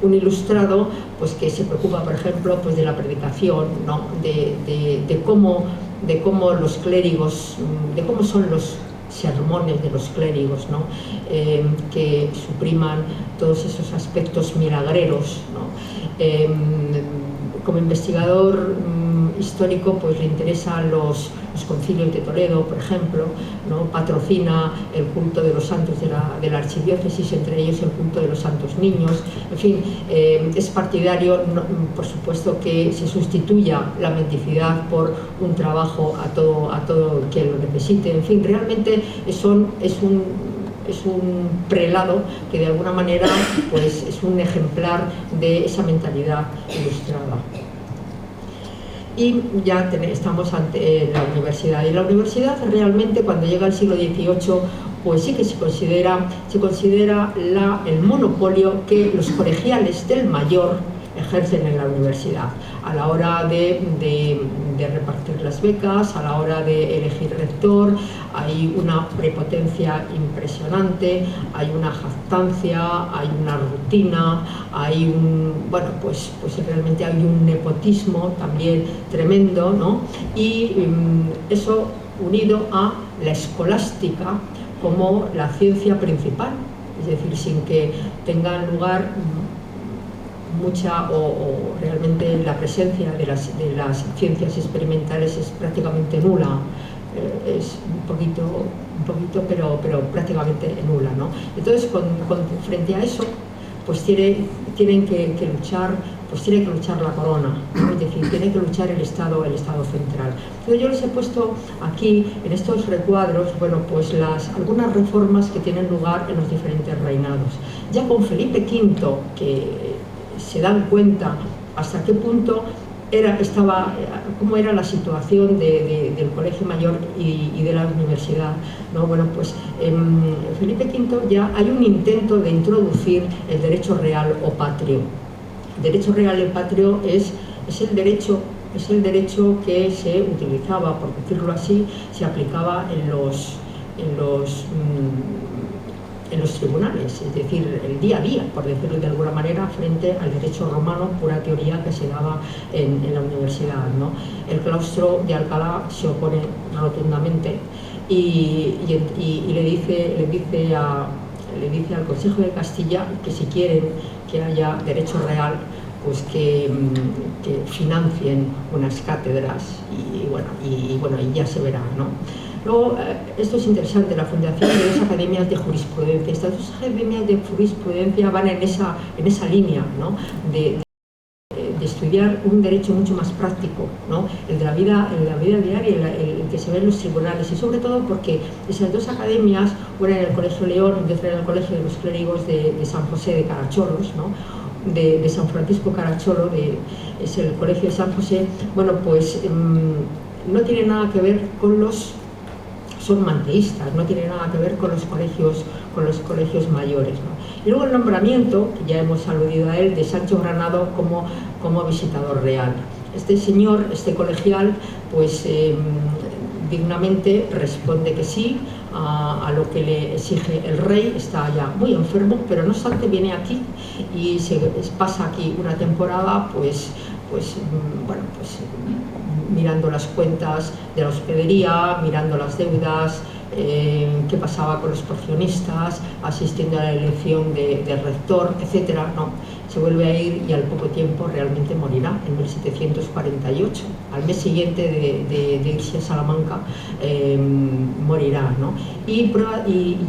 un ilustrado pues que se preocupa, por ejemplo, pues de la predicación, ¿no? de cómo los clérigos, de cómo son los sermones de los clérigos, ¿no? Que supriman todos esos aspectos milagreros, ¿no? Como investigador histórico, pues le interesan los concilios de Toledo, por ejemplo, ¿no? Patrocina el culto de los santos de la archidiócesis, entre ellos el culto de los santos niños. En fin, es partidario, por supuesto, que se sustituya la mendicidad por un trabajo a todo quien lo necesite. En fin, realmente es un prelado que de alguna manera pues es un ejemplar de esa mentalidad ilustrada. Y ya estamos ante la universidad. Y la universidad realmente, cuando llega al siglo XVIII, pues sí que se considera el monopolio que los colegiales del mayor ejercen en la universidad, a la hora de repartir las becas, a la hora de elegir rector. Hay una prepotencia impresionante, hay una jactancia, hay una rutina, hay pues realmente hay un nepotismo también tremendo, ¿no? Y eso unido a la escolástica como la ciencia principal, es decir, sin que tenga lugar mucha o realmente la presencia de las ciencias experimentales es prácticamente nula, es un poquito pero prácticamente nula, ¿no? Entonces frente a eso pues tienen que luchar, pues tiene que luchar la corona, ¿no? Es decir, tiene que luchar el Estado central. Entonces yo les he puesto aquí en estos recuadros, bueno, pues algunas reformas que tienen lugar en los diferentes reinados. Ya con Felipe V, que se dan cuenta hasta qué punto cómo era la situación del Colegio Mayor y de la universidad, ¿no? Bueno, pues en Felipe V ya hay un intento de introducir el derecho real o patrio. El derecho real y patrio es el derecho que se utilizaba, por decirlo así, se aplicaba en los tribunales, es decir, el día a día, por decirlo de alguna manera, frente al derecho romano, pura teoría que se daba en la universidad, ¿no? El claustro de Alcalá se opone rotundamente y le dice al Consejo de Castilla que si quieren que haya derecho real, pues que financien unas cátedras y ya se verá, ¿no? Luego, esto es interesante, la fundación de 2 academias de jurisprudencia. Estas 2 academias de jurisprudencia van en esa línea, ¿no? de estudiar un derecho mucho más práctico, ¿no? El de la vida diaria, el que se ve en los tribunales, y sobre todo porque esas 2 academias, una en el Colegio León y otra en el Colegio de los Clérigos de San José de Caracholos, ¿no? de San Francisco Caracholo, es el Colegio de San José, bueno, pues no tiene nada que ver son manteístas, no tiene nada que ver con los colegios mayores, ¿no? Y luego el nombramiento, que ya hemos aludido a él, de Sancho Granado como visitador real. Este señor, este colegial, pues dignamente responde que sí a lo que le exige el rey. Está ya muy enfermo, pero no obstante viene aquí y pasa aquí una temporada, mirando las cuentas de la hospedería, mirando las deudas, qué pasaba con los porcionistas, asistiendo a la elección del rector, etcétera, ¿no? Se vuelve a ir y al poco tiempo realmente morirá, en 1748. Al mes siguiente de irse a Salamanca, morirá, ¿no? Y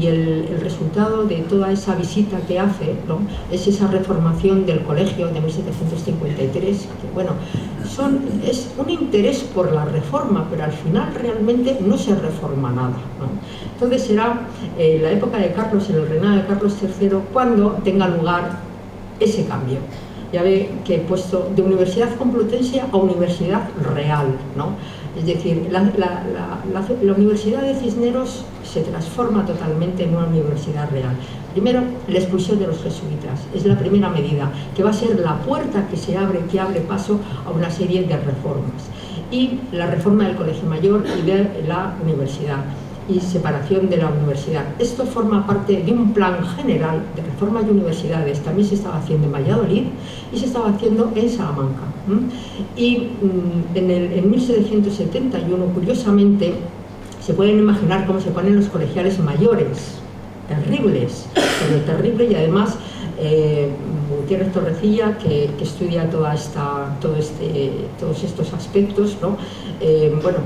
el resultado de toda esa visita que hace, ¿no? Es esa reformación del colegio de 1753, que bueno, es un interés por la reforma, pero al final realmente no se reforma nada, ¿no? Entonces será la época de Carlos, en el reinado de Carlos III, cuando tenga lugar ese cambio. Ya ve que he puesto de Universidad Complutense a Universidad Real, ¿no? Es decir, la Universidad de Cisneros se transforma totalmente en una universidad real. Primero, la expulsión de los jesuitas, es la primera medida, que va a ser la puerta que abre paso a una serie de reformas. Y la reforma del Colegio Mayor y de la universidad, y separación de la universidad. Esto forma parte de un plan general de reforma de universidades. También se estaba haciendo en Valladolid y se estaba haciendo en Salamanca. Y en 1771, curiosamente, se pueden imaginar cómo se ponen los colegiales mayores, terribles, pero terrible, y además Gutiérrez Torrecilla, que estudia todos estos aspectos, ¿no?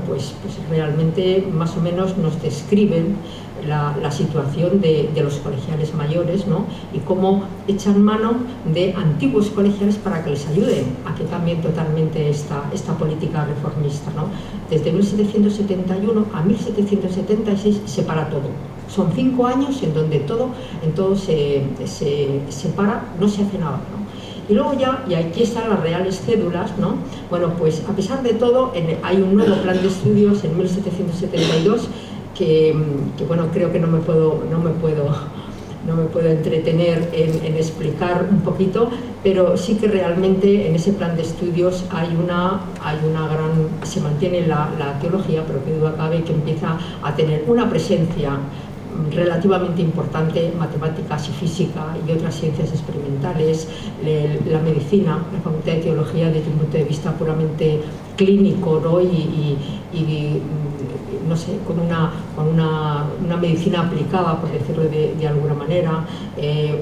Pues realmente más o menos nos describen la situación de los colegiales mayores, ¿no? Y cómo echan mano de antiguos colegiales para que les ayuden a que cambien totalmente esta política reformista, ¿no? Desde 1771 a 1776 se para todo. Son 5 años en donde todo se para, no se hace nada, ¿no? Y luego ya, y aquí están las reales cédulas, ¿no? Bueno, pues a pesar de todo, hay un nuevo plan de estudios en 1772 que bueno, creo que no me puedo entretener en explicar un poquito, pero sí que realmente en ese plan de estudios se mantiene la teología, pero que duda cabe que empieza a tener una presencia relativamente importante, matemáticas y física y otras ciencias experimentales, la medicina, la Facultad de Teología desde un punto de vista puramente clínico, ¿no? y no sé, con una medicina aplicada, por decirlo de alguna manera,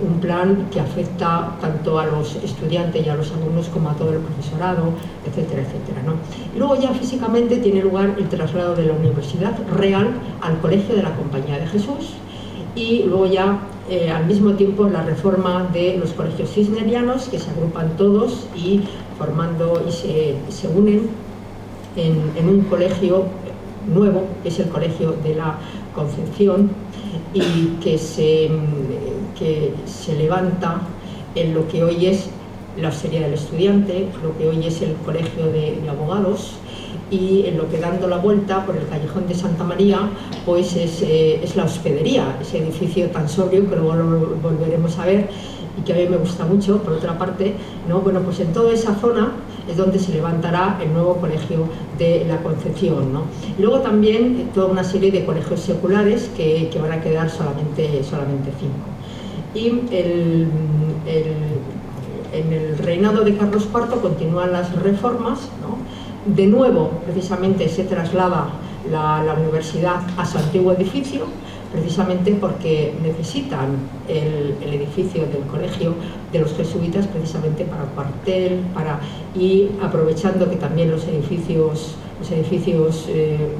un plan que afecta tanto a los estudiantes y a los alumnos como a todo el profesorado, etcétera, etcétera, ¿no? Y luego ya físicamente tiene lugar el traslado de la Universidad Real al Colegio de la Compañía de Jesús, y luego ya al mismo tiempo la reforma de los colegios cisnerianos, que se agrupan todos y formando y se unen en un colegio nuevo, que es el Colegio de la Concepción, y que se levanta en lo que hoy es la Hostería del Estudiante, lo que hoy es el Colegio de Abogados, y en lo que dando la vuelta por el Callejón de Santa María, pues es la Hospedería, ese edificio tan sobrio que luego lo volveremos a ver y que a mí me gusta mucho, por otra parte, ¿no? Bueno, pues en toda esa zona es donde se levantará el nuevo Colegio de la Concepción, ¿no? Y luego también toda una serie de colegios seculares que van a quedar solamente 5. Y en el reinado de Carlos IV continúan las reformas, ¿no? De nuevo, precisamente, se traslada la universidad a su antiguo edificio, precisamente porque necesitan el edificio del colegio de los jesuitas precisamente para cuartel, y aprovechando que también los edificios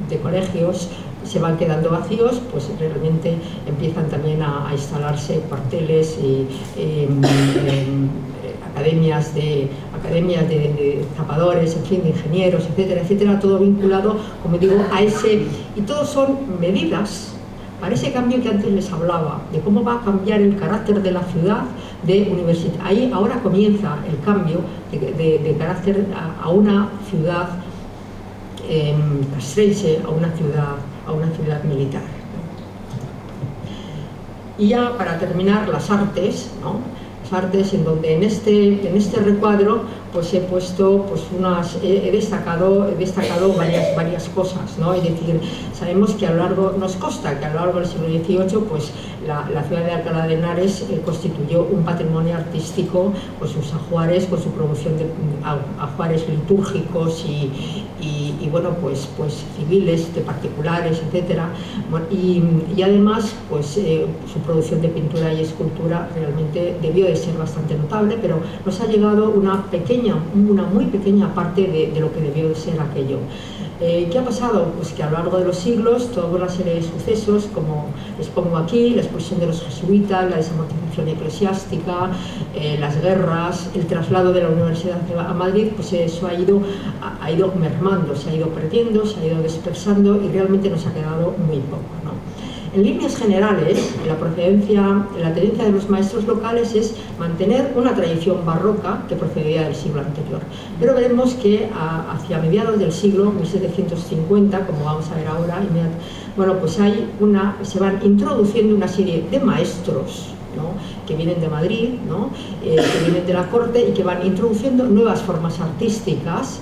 de colegios se van quedando vacíos, pues realmente empiezan también a instalarse cuarteles y academias de zapadores, en fin, de ingenieros, etcétera, etcétera, todo vinculado, como digo, a ese, y todos son medidas para ese cambio que antes les hablaba, de cómo va a cambiar el carácter de la ciudad de universidad. Ahí ahora comienza el cambio de carácter a una ciudad castrense, a una ciudad militar. Y ya para terminar, las artes, ¿no? Las artes, en donde en este recuadro pues he puesto pues he destacado varias cosas, ¿no? Es decir, sabemos que nos consta que a lo largo del siglo XVIII pues la ciudad de Alcalá de Henares constituyó un patrimonio artístico, pues sus ajuares, con su producción de ajuares litúrgicos y bueno, pues civiles, de particulares, etcétera, y además pues su producción de pintura y escultura realmente debió de ser bastante notable, pero nos ha llegado una muy pequeña parte de lo que debió de ser aquello. ¿Qué ha pasado? Pues que a lo largo de los siglos, toda una serie de sucesos, como les pongo aquí, la expulsión de los jesuitas, la desamortización eclesiástica, las guerras, el traslado de la universidad a Madrid, pues eso ha ido mermando, se ha ido perdiendo, se ha ido dispersando y realmente nos ha quedado muy poco, ¿no? En líneas generales, la tendencia de los maestros locales es mantener una tradición barroca que procedía del siglo anterior. Pero veremos que hacia mediados del siglo, 1750, como vamos a ver ahora, bueno, pues se van introduciendo una serie de maestros, ¿no? Que vienen de Madrid, ¿no? Que vienen de la corte y que van introduciendo nuevas formas artísticas.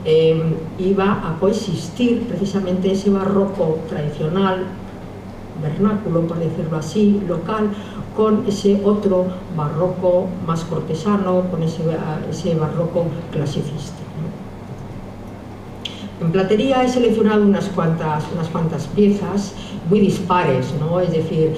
Y va a coexistir precisamente ese barroco tradicional, vernáculo, por decirlo así, local, con ese otro barroco más cortesano, con ese barroco clasicista, ¿no? En platería he seleccionado unas cuantas piezas muy dispares, ¿no? Es decir,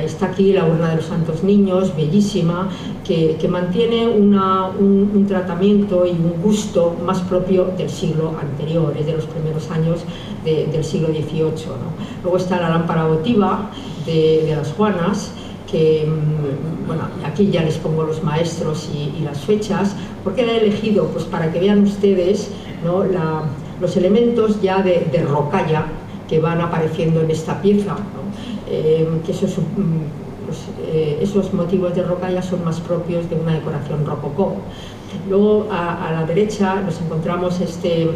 está aquí la urna de los Santos Niños, bellísima, que mantiene un tratamiento y un gusto más propio del siglo anterior, es de los primeros años del siglo XVIII, ¿no? Luego está la lámpara votiva de las Juanas, que, bueno, aquí ya les pongo los maestros y las fechas, porque la he elegido pues para que vean ustedes, ¿no? Los elementos ya de rocalla que van apareciendo en esta pieza, ¿no? Que esos motivos de rocalla son más propios de una decoración rococó. Luego a la derecha nos encontramos este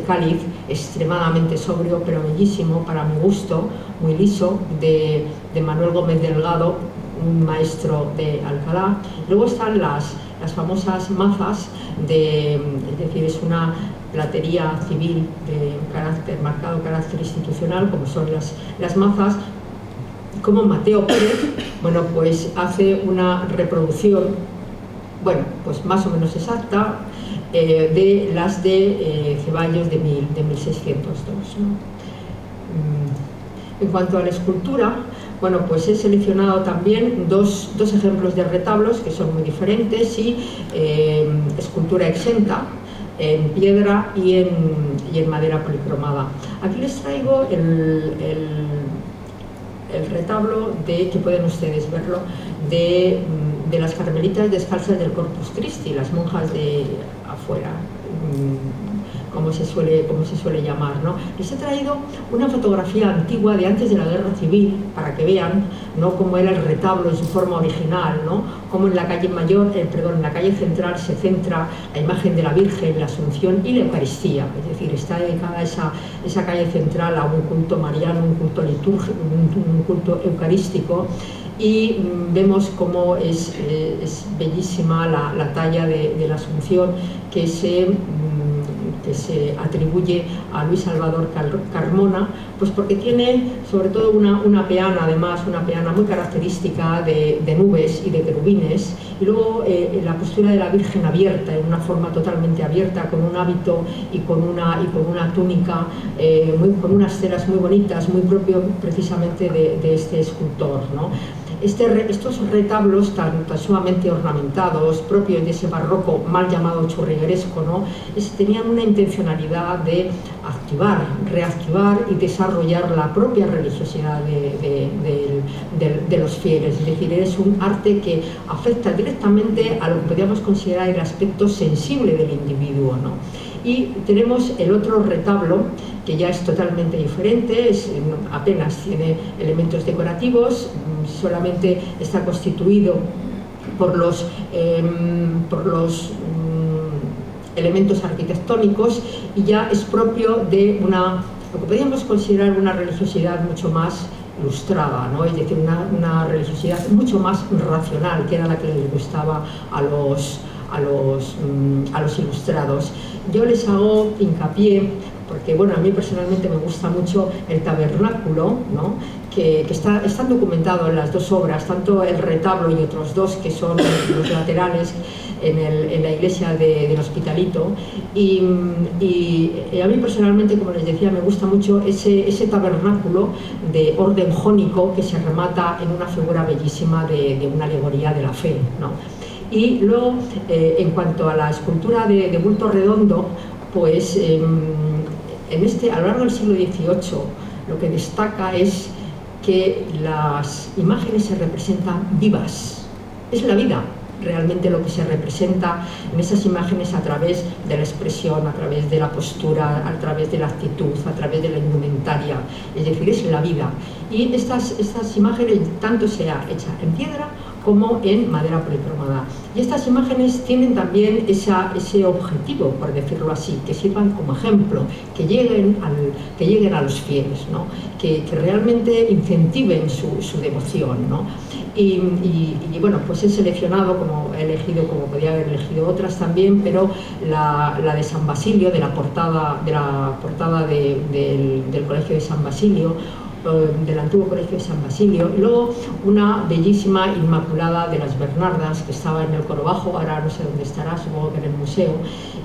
cáliz extremadamente sobrio pero bellísimo para mi gusto, muy liso, de Manuel Gómez Delgado, un maestro de Alcalá. Luego están las famosas mazas, es decir, es una platería civil de marcado carácter institucional, como son las mazas, como Mateo Pérez, bueno, pues hace una reproducción, bueno, pues más o menos exacta, de las de Ceballos de 1602, ¿no? En cuanto a la escultura, bueno, pues he seleccionado también dos ejemplos de retablos que son muy diferentes y escultura exenta en piedra y en madera policromada. Aquí les traigo el retablo que pueden ustedes verlo, de las carmelitas descalzas del Corpus Christi, las monjas de afuera, como se suele llamar, ¿no? Les he traído una fotografía antigua de antes de la Guerra Civil para que vean, ¿no?, cómo era el retablo en su forma original, ¿no?, cómo en la calle en la calle central se centra la imagen de la Virgen, la Asunción y la Eucaristía, es decir, está dedicada esa calle central a un culto mariano, un culto litúrgico, un culto eucarístico. Y vemos cómo es bellísima la talla de la Asunción que se atribuye a Luis Salvador Carmona, pues porque tiene sobre todo una peana, además una peana muy característica de nubes y de querubines, y luego la postura de la Virgen abierta, en una forma totalmente abierta, con un hábito y con una túnica, con unas telas muy bonitas, muy propio precisamente de este escultor, ¿no? Estos retablos tan sumamente ornamentados, propios de ese barroco mal llamado churrigueresco, ¿no?, tenían una intencionalidad de reactivar y desarrollar la propia religiosidad de los fieles. Es decir, es un arte que afecta directamente a lo que podríamos considerar el aspecto sensible del individuo, ¿no? Y tenemos el otro retablo, que ya es totalmente diferente, apenas tiene elementos decorativos, solamente está constituido por los elementos arquitectónicos, y ya es propio de lo que podríamos considerar una religiosidad mucho más ilustrada, ¿no? Es decir, una religiosidad mucho más racional, que era la que les gustaba a los ilustrados. Yo les hago hincapié, porque bueno, a mí personalmente me gusta mucho el tabernáculo, ¿no?, que están documentados en las dos obras, tanto el retablo y otros dos que son los laterales en la iglesia del Hospitalito, y a mí personalmente, como les decía, me gusta mucho ese tabernáculo de orden jónico que se remata en una figura bellísima de una alegoría de la fe, ¿no? Y luego, en cuanto a la escultura de bulto redondo, pues a lo largo del siglo XVIII lo que destaca es que las imágenes se representan vivas. Es la vida realmente lo que se representa en esas imágenes, a través de la expresión, a través de la postura, a través de la actitud, a través de la indumentaria, es decir, es la vida. Y estas imágenes tanto sea hecha en piedra como en madera policromada. Y estas imágenes tienen también ese objetivo, por decirlo así, que sirvan como ejemplo, que lleguen a los fieles, ¿no?, que realmente incentiven su devoción, ¿no? Y bueno, pues he seleccionado, como podía haber elegido otras también, pero la de San Basilio, de la portada del Colegio de San Basilio, del antiguo Colegio de San Basilio, y luego una bellísima Inmaculada de las Bernardas que estaba en el coro bajo, ahora no sé dónde estará, supongo que en el museo,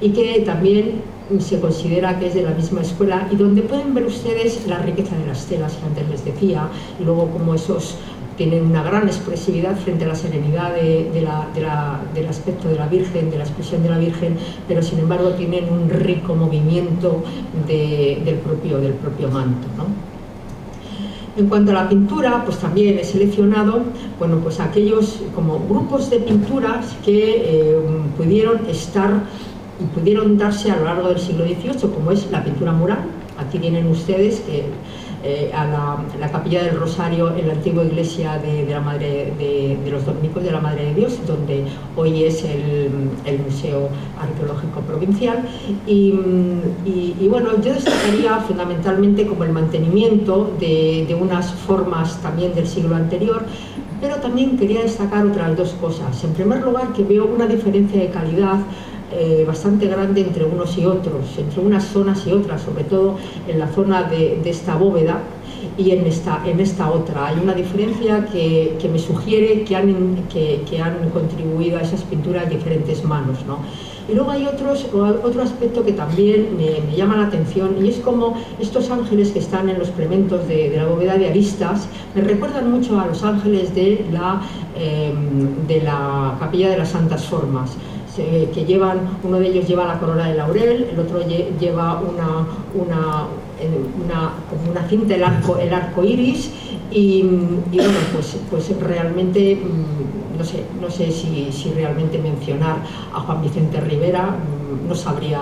y que también se considera que es de la misma escuela, y donde pueden ver ustedes la riqueza de las telas que antes les decía, y luego cómo esos tienen una gran expresividad frente a la serenidad del aspecto de la Virgen, de la expresión de la Virgen, pero sin embargo tienen un rico movimiento del propio manto, ¿no? En cuanto a la pintura, pues también he seleccionado, bueno, pues aquellos como grupos de pinturas que pudieron estar y pudieron darse a lo largo del siglo XVIII, como es la pintura mural. Aquí tienen ustedes a la Capilla del Rosario en la antigua iglesia de los dominicos de la Madre de Dios, donde hoy es el Museo Arqueológico Provincial, y bueno, yo destacaría fundamentalmente como el mantenimiento de unas formas también del siglo anterior, pero también quería destacar otras dos cosas. En primer lugar, que veo una diferencia de calidad bastante grande entre unos y otros, entre unas zonas y otras, sobre todo en la zona de esta bóveda y en esta otra. Hay una diferencia que me sugiere que han contribuido a esas pinturas diferentes manos, ¿no? Y luego hay otro aspecto que también me llama la atención, y es como estos ángeles que están en los plementos de la bóveda de aristas me recuerdan mucho a los ángeles de la Capilla de las Santas Formas, que uno de ellos lleva la corona de laurel, el otro lleva como una cinta, el arco iris, Y bueno, pues realmente no sé si realmente mencionar a Juan Vicente Rivera, no sabría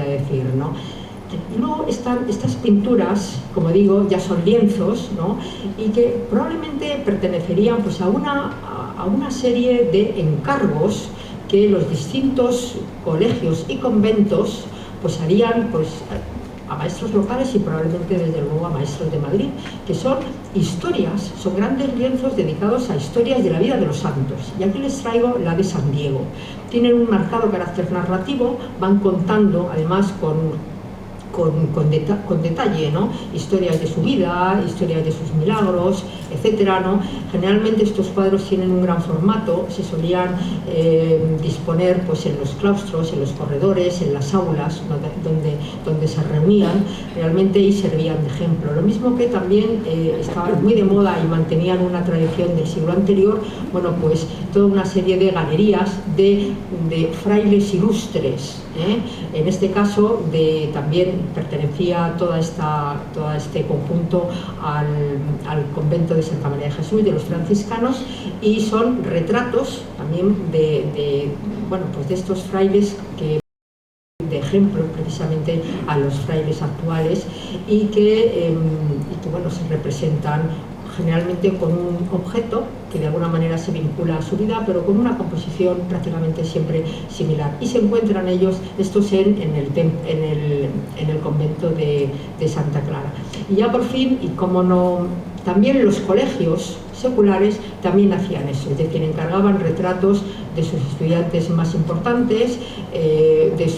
decir, ¿no? Y luego están estas pinturas, como digo, ya son lienzos, ¿no? Y que probablemente pertenecerían pues a una serie de encargos que los distintos colegios y conventos pues harían pues a maestros locales y probablemente desde luego a maestros de Madrid, que son historias, son grandes lienzos dedicados a historias de la vida de los santos. Y aquí les traigo la de San Diego. Tienen un marcado carácter narrativo, van contando además con detalle, ¿no? Historias de su vida, historias de sus milagros, etcétera, ¿no? Generalmente estos cuadros tienen un gran formato, se solían disponer pues, en los claustros, en los corredores, en las aulas, ¿no? donde se reunían realmente y servían de ejemplo. Lo mismo que también estaban muy de moda y mantenían una tradición del siglo anterior, bueno, pues toda una serie de galerías de frailes ilustres, en este caso también pertenecía todo este conjunto al convento de Santa María de Jesús, de los franciscanos, y son retratos también de estos frailes que de ejemplo precisamente a los frailes actuales y que bueno, se representan generalmente con un objeto que de alguna manera se vincula a su vida, pero con una composición prácticamente siempre similar. Y se encuentran estos en el convento de Santa Clara. Y ya por fin, y como no, también los colegios seculares también hacían eso, es decir, encargaban retratos de sus estudiantes más importantes, de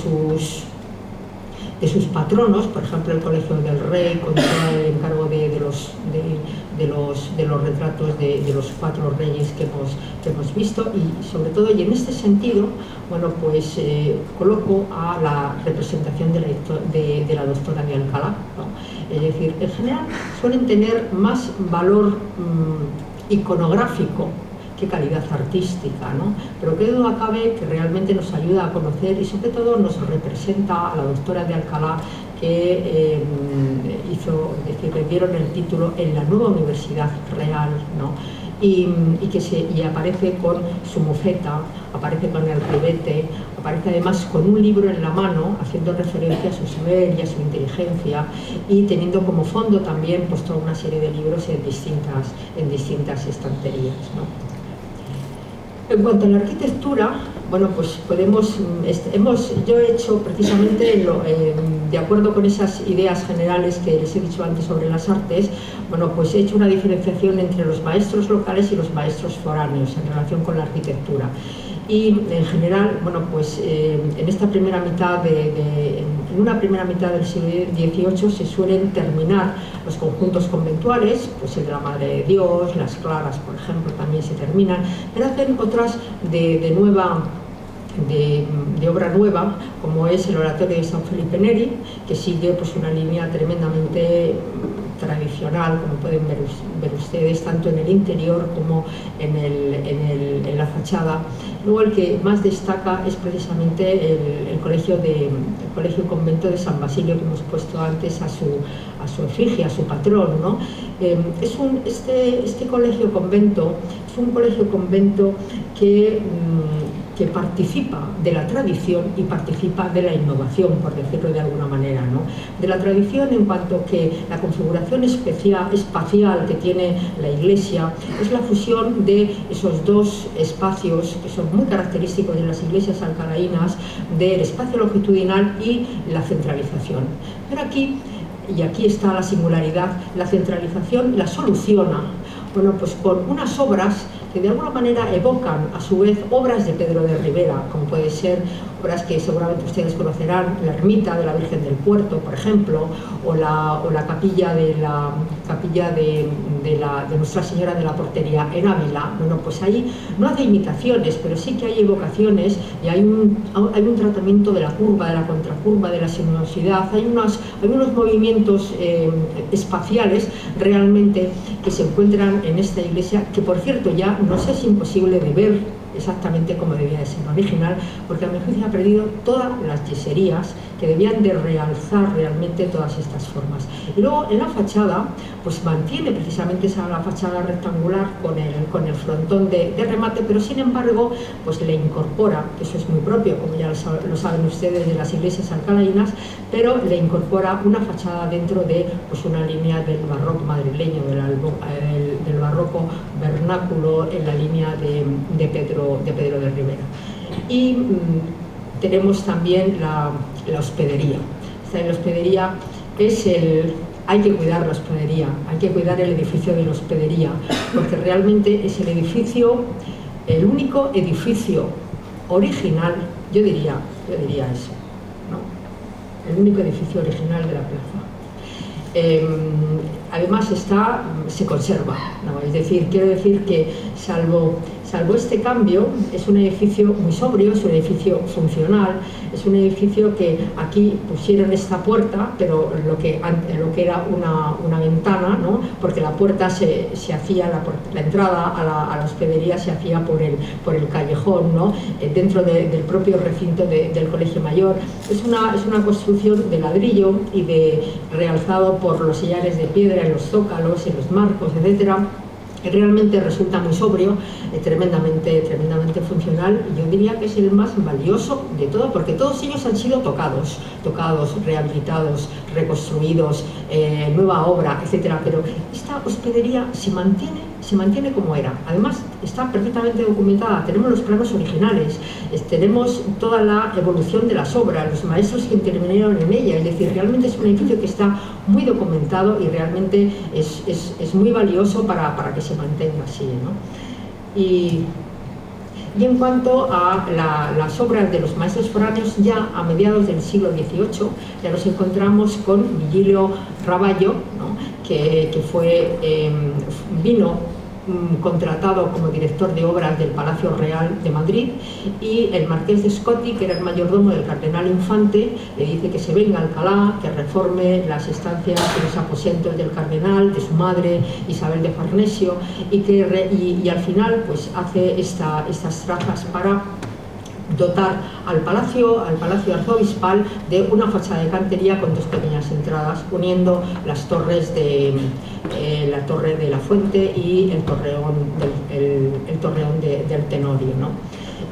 sus patronos, por ejemplo el Colegio del Rey, con todo el encargo de los retratos de los 4 reyes que hemos visto, y sobre todo, y en este sentido, bueno, pues coloco a la representación de la doctora de Alcalá, ¿no? Es decir, en general suelen tener más valor iconográfico que calidad artística, ¿no? Pero qué duda cabe que realmente nos ayuda a conocer y sobre todo nos representa a la doctora de Alcalá, que le dieron el título en la nueva Universidad Real, ¿no? Y aparece con su mofeta, aparece con el ribete, aparece además con un libro en la mano, haciendo referencia a su saber y a su inteligencia, y teniendo como fondo también pues toda una serie de libros en distintas estanterías, ¿no? En cuanto a la arquitectura, bueno, pues yo he hecho precisamente, de acuerdo con esas ideas generales que les he dicho antes sobre las artes, bueno, pues he hecho una diferenciación entre los maestros locales y los maestros foráneos en relación con la arquitectura. Y en general, bueno, pues en esta primera mitad en una primera mitad del siglo XVIII se suelen terminar los conjuntos conventuales, pues el de la Madre de Dios, las Claras, por ejemplo, también se terminan, pero hacen otras de obra nueva, como es el Oratorio de San Felipe Neri, que sigue pues una línea tremendamente tradicional, como pueden ver ustedes, tanto en el interior como en la fachada. Luego el que más destaca es precisamente el colegio convento de San Basilio, que hemos puesto antes a su efigie, a su patrón, ¿no? Este colegio convento es un colegio convento que participa de la tradición y participa de la innovación, por decirlo de alguna manera, ¿no? De la tradición en cuanto que la configuración espacial que tiene la iglesia es la fusión de esos dos espacios que son muy característicos de las iglesias alcalainas, del espacio longitudinal y la centralización. Pero aquí está la singularidad, la centralización la soluciona, bueno, pues con unas obras que de alguna manera evocan a su vez obras de Pedro de Rivera, como puede ser obras que seguramente ustedes conocerán, la ermita de la Virgen del Puerto, por ejemplo, o la capilla de Nuestra Señora de la Portería en Ávila. Bueno, pues ahí no hace imitaciones, pero sí que hay evocaciones y hay un tratamiento de la curva, de la contracurva, de la sinuosidad, hay unos movimientos espaciales realmente que se encuentran en esta iglesia, que por cierto ya nos es imposible de ver exactamente como debía de ser original, porque a mi juicio ha perdido todas las yeserías que debían de realzar realmente todas estas formas. Y luego en la fachada, pues mantiene precisamente la fachada rectangular con el frontón de remate, pero sin embargo, pues le incorpora, que eso es muy propio, como ya lo saben ustedes, de las iglesias alcalainas, pero le incorpora una fachada dentro de pues, una línea del barroco madrileño, del barroco vernáculo, en la línea de Pedro de Rivera. Y tenemos también la hospedería. La hospedería hay que cuidar la hospedería, hay que cuidar el edificio de la hospedería, porque realmente es el único edificio original, yo diría eso, ¿no? El único edificio original de la plaza. Además se conserva, ¿no? Es decir, quiero decir que salvo este cambio, es un edificio muy sobrio, es un edificio funcional, es un edificio que aquí pusieron esta puerta, pero lo que era una ventana, ¿no? Porque la puerta se hacía, la entrada a la hospedería se hacía por el callejón, ¿no? Dentro del propio recinto del Colegio Mayor. Es una construcción de ladrillo y realzado por los sillares de piedra en los zócalos, en los marcos, etcétera. Realmente resulta muy sobrio, tremendamente funcional. Yo diría que es el más valioso de todo, porque todos ellos han sido tocados, rehabilitados, reconstruidos, nueva obra, etcétera. Pero esta hospedería se mantiene como era. Además está perfectamente documentada, tenemos los planos originales, tenemos toda la evolución de las obras, los maestros que intervinieron en ella. Es decir, realmente es un edificio que está muy documentado y realmente es muy valioso para que se mantenga así, ¿no? Y en cuanto a las obras de los maestros foráneos, ya a mediados del siglo XVIII ya nos encontramos con Vigilio Raballo, ¿no? que vino contratado como director de obras del Palacio Real de Madrid, y el marqués de Scotti, que era el mayordomo del cardenal Infante, le dice que se venga a Alcalá, que reforme las estancias y los aposentos del cardenal, de su madre Isabel de Farnesio, y al final pues hace estas trazas para dotar al palacio arzobispal de una fachada de cantería con dos pequeñas entradas, uniendo las torres la torre de la Fuente y el torreón del Tenorio, ¿no?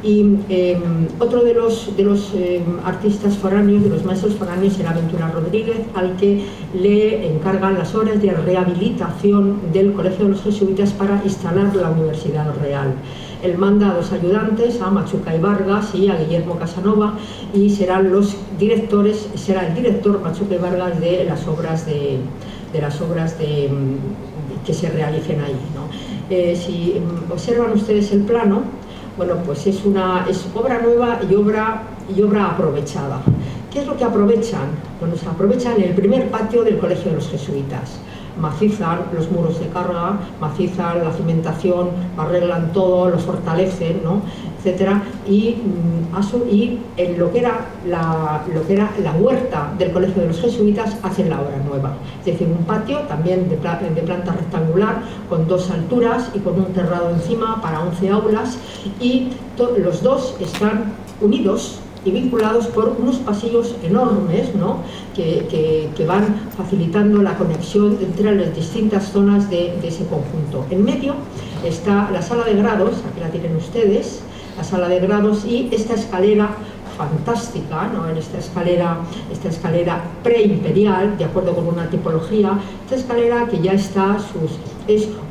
Y otro de los artistas foráneos, de los maestros foráneos, era Ventura Rodríguez, al que le encargan las obras de rehabilitación del Colegio de los Jesuitas para instalar la Universidad Real. Él manda a dos ayudantes, a Machuca y Vargas y a Guillermo Casanova, y será el director Machuca y Vargas de las obras que se realicen ahí, ¿no? Si observan ustedes el plano, bueno, pues es obra nueva y obra aprovechada. ¿Qué es lo que aprovechan? Bueno, se aprovechan el primer patio del Colegio de los Jesuitas. Macizan los muros de carga, macizan la cimentación, arreglan todo, lo fortalecen, ¿no? Etcétera, y en lo que era la huerta del Colegio de los Jesuitas hacen la obra nueva. Es decir, un patio también de planta rectangular, con dos alturas y con un terrado encima para 11 aulas, y los dos están unidos y vinculados por unos pasillos enormes, ¿no? que van facilitando la conexión entre las distintas zonas de ese conjunto. En medio está la sala de grados, aquí la tienen ustedes, la sala de grados, y esta escalera fantástica, ¿no? En esta escalera preimperial, de acuerdo con una tipología, esta escalera que ya es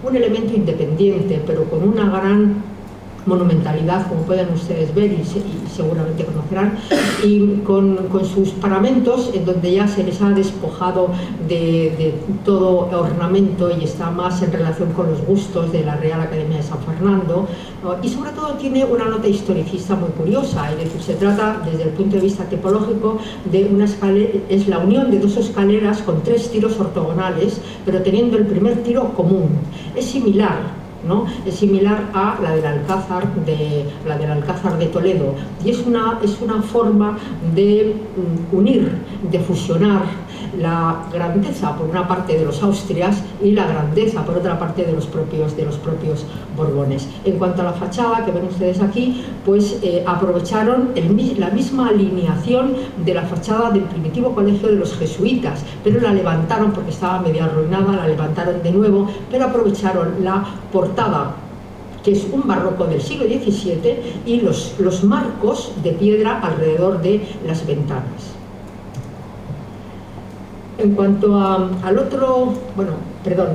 un elemento independiente, pero con una gran monumentalidad, como pueden ustedes ver y seguramente conocerán, y con sus paramentos, en donde ya se les ha despojado de todo ornamento y está más en relación con los gustos de la Real Academia de San Fernando, ¿no? Y sobre todo tiene una nota historicista muy curiosa, es decir, se trata desde el punto de vista tipológico de una escalera, es la unión de dos escaleras con tres tiros ortogonales, pero teniendo el primer tiro común. Es similar ¿no? Es similar a la del Alcázar de Toledo, y es una forma de unir, de fusionar la grandeza por una parte de los Austrias y la grandeza por otra parte de los propios Borbones. En cuanto a la fachada que ven ustedes aquí, pues aprovecharon la misma alineación de la fachada del primitivo colegio de los jesuitas, pero la levantaron porque estaba medio arruinada, la levantaron de nuevo, pero aprovecharon la portada, que es un barroco del siglo XVII, y los marcos de piedra alrededor de las ventanas. En cuanto al otro, bueno, perdón,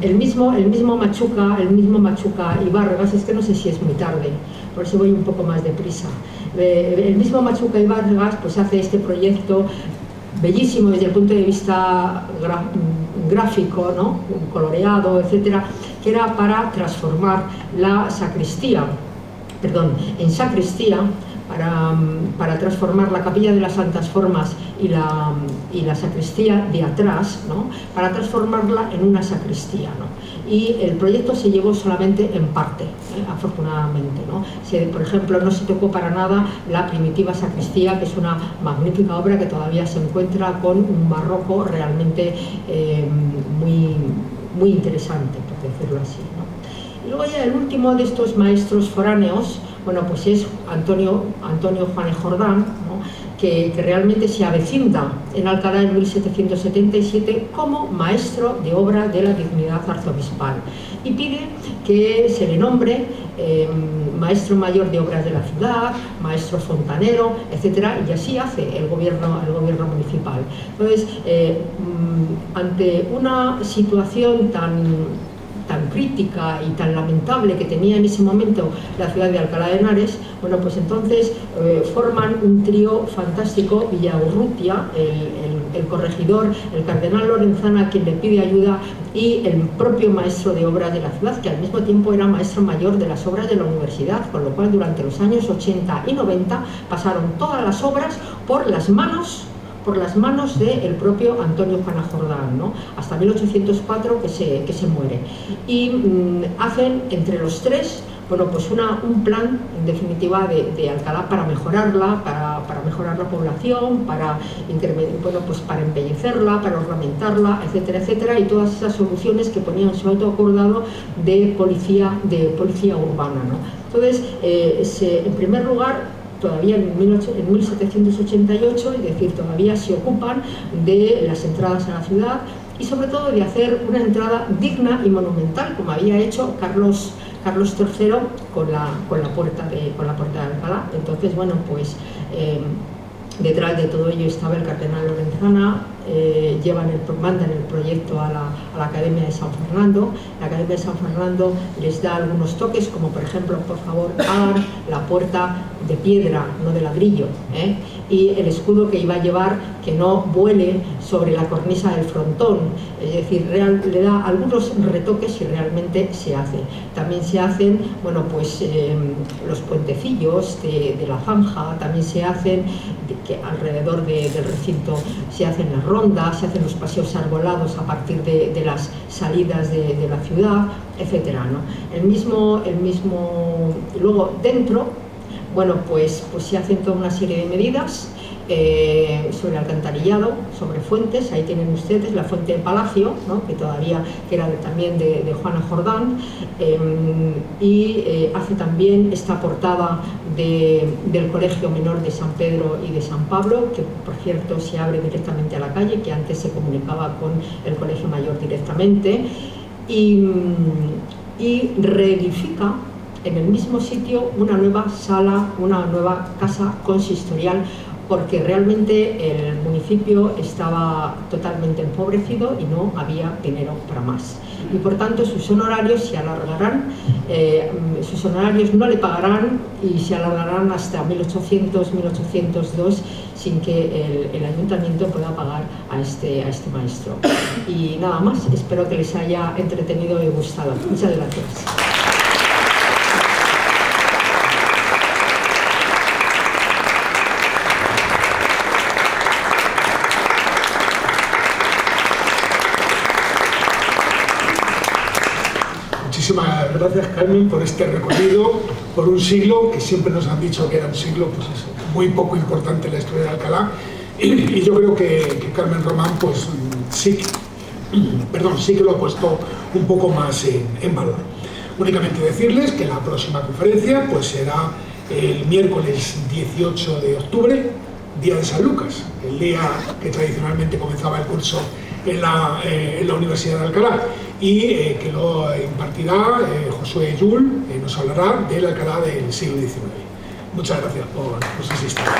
el mismo Machuca y Vargas, es que no sé si es muy tarde, por eso voy un poco más deprisa. El mismo Machuca y Vargas pues hace este proyecto bellísimo desde el punto de vista gráfico, ¿no? Coloreado, etcétera, que era para transformar la sacristía, en sacristía, para transformar la capilla de las Santas Formas y la sacristía de atrás, ¿no? Para transformarla en una sacristía, ¿no? Y el proyecto se llevó solamente en parte, afortunadamente, ¿no? Por ejemplo, no se tocó para nada la primitiva sacristía, que es una magnífica obra que todavía se encuentra con un barroco realmente muy interesante, por decirlo así, ¿no? Y luego ya el último de estos maestros foráneos, bueno, pues es Antonio Juanes Jordán, ¿no? que realmente se avecina en Alcalá en 1777 como maestro de obra de la dignidad arzobispal, y pide que se le nombre maestro mayor de obras de la ciudad, maestro fontanero, etcétera, y así hace el gobierno municipal. Entonces, ante una situación tan crítica y tan lamentable que tenía en ese momento la ciudad de Alcalá de Henares, bueno, pues entonces forman un trío fantástico: Villaurrutia, el corregidor, el cardenal Lorenzana, quien le pide ayuda, y el propio maestro de obras de la ciudad, que al mismo tiempo era maestro mayor de las obras de la universidad, con lo cual durante los años 80 y 90 pasaron todas las obras por las manos del propio Antonio Juanes Jordán, ¿no? Hasta 1804 que se muere. Y hacen entre los tres, bueno, pues un plan, en definitiva, de Alcalá para mejorarla, para mejorar la población, para embellecerla, para ornamentarla, etcétera, etcétera, y todas esas soluciones que ponían sobre todo acordado de policía urbana, ¿no? Entonces, en primer lugar, todavía en 1788, es decir, todavía se ocupan de las entradas a la ciudad y sobre todo de hacer una entrada digna y monumental, como había hecho Carlos III con la puerta de Alcalá. Entonces, bueno, pues detrás de todo ello estaba el cardenal Lorenzana. Mandan el proyecto a la Academia de San Fernando. La Academia de San Fernando les da algunos toques, como por ejemplo, por favor, hagan la puerta de piedra, no de ladrillo, y el escudo que iba a llevar que no vuele sobre la cornisa del frontón, es decir, le da algunos retoques y realmente se hace. También se hacen, bueno, pues los puentecillos de la zanja, también se hacen, que alrededor del recinto se hacen las rondas, se hacen los paseos arbolados a partir de las salidas de la ciudad, etcétera, ¿no? Luego dentro, bueno, pues se hacen toda una serie de medidas sobre alcantarillado, sobre fuentes. Ahí tienen ustedes la fuente de Palacio, ¿no? que era también de Juanes Jordán, y hace también esta portada del Colegio Menor de San Pedro y de San Pablo, que por cierto se abre directamente a la calle, que antes se comunicaba con el Colegio Mayor directamente, y reedifica en el mismo sitio una nueva sala, una nueva casa consistorial, porque realmente el municipio estaba totalmente empobrecido y no había dinero para más. Y por tanto sus honorarios se alargarán, sus honorarios no le pagarán y se alargarán hasta 1800-1802 sin que el ayuntamiento pueda pagar a este maestro. Y nada más, espero que les haya entretenido y gustado. Muchas gracias. Muchísimas gracias, Carmen, por este recorrido, por un siglo, que siempre nos han dicho que era un siglo, pues eso, muy poco importante en la historia de Alcalá. Y yo creo que Carmen Román, pues sí que lo ha puesto un poco más en valor. Únicamente decirles que la próxima conferencia pues será el miércoles 18 de octubre, día de San Lucas, el día que tradicionalmente comenzaba el curso en la Universidad de Alcalá, y que lo impartirá Josué Llull, nos hablará del Alcalá del siglo XIX. Muchas gracias por su asistencia.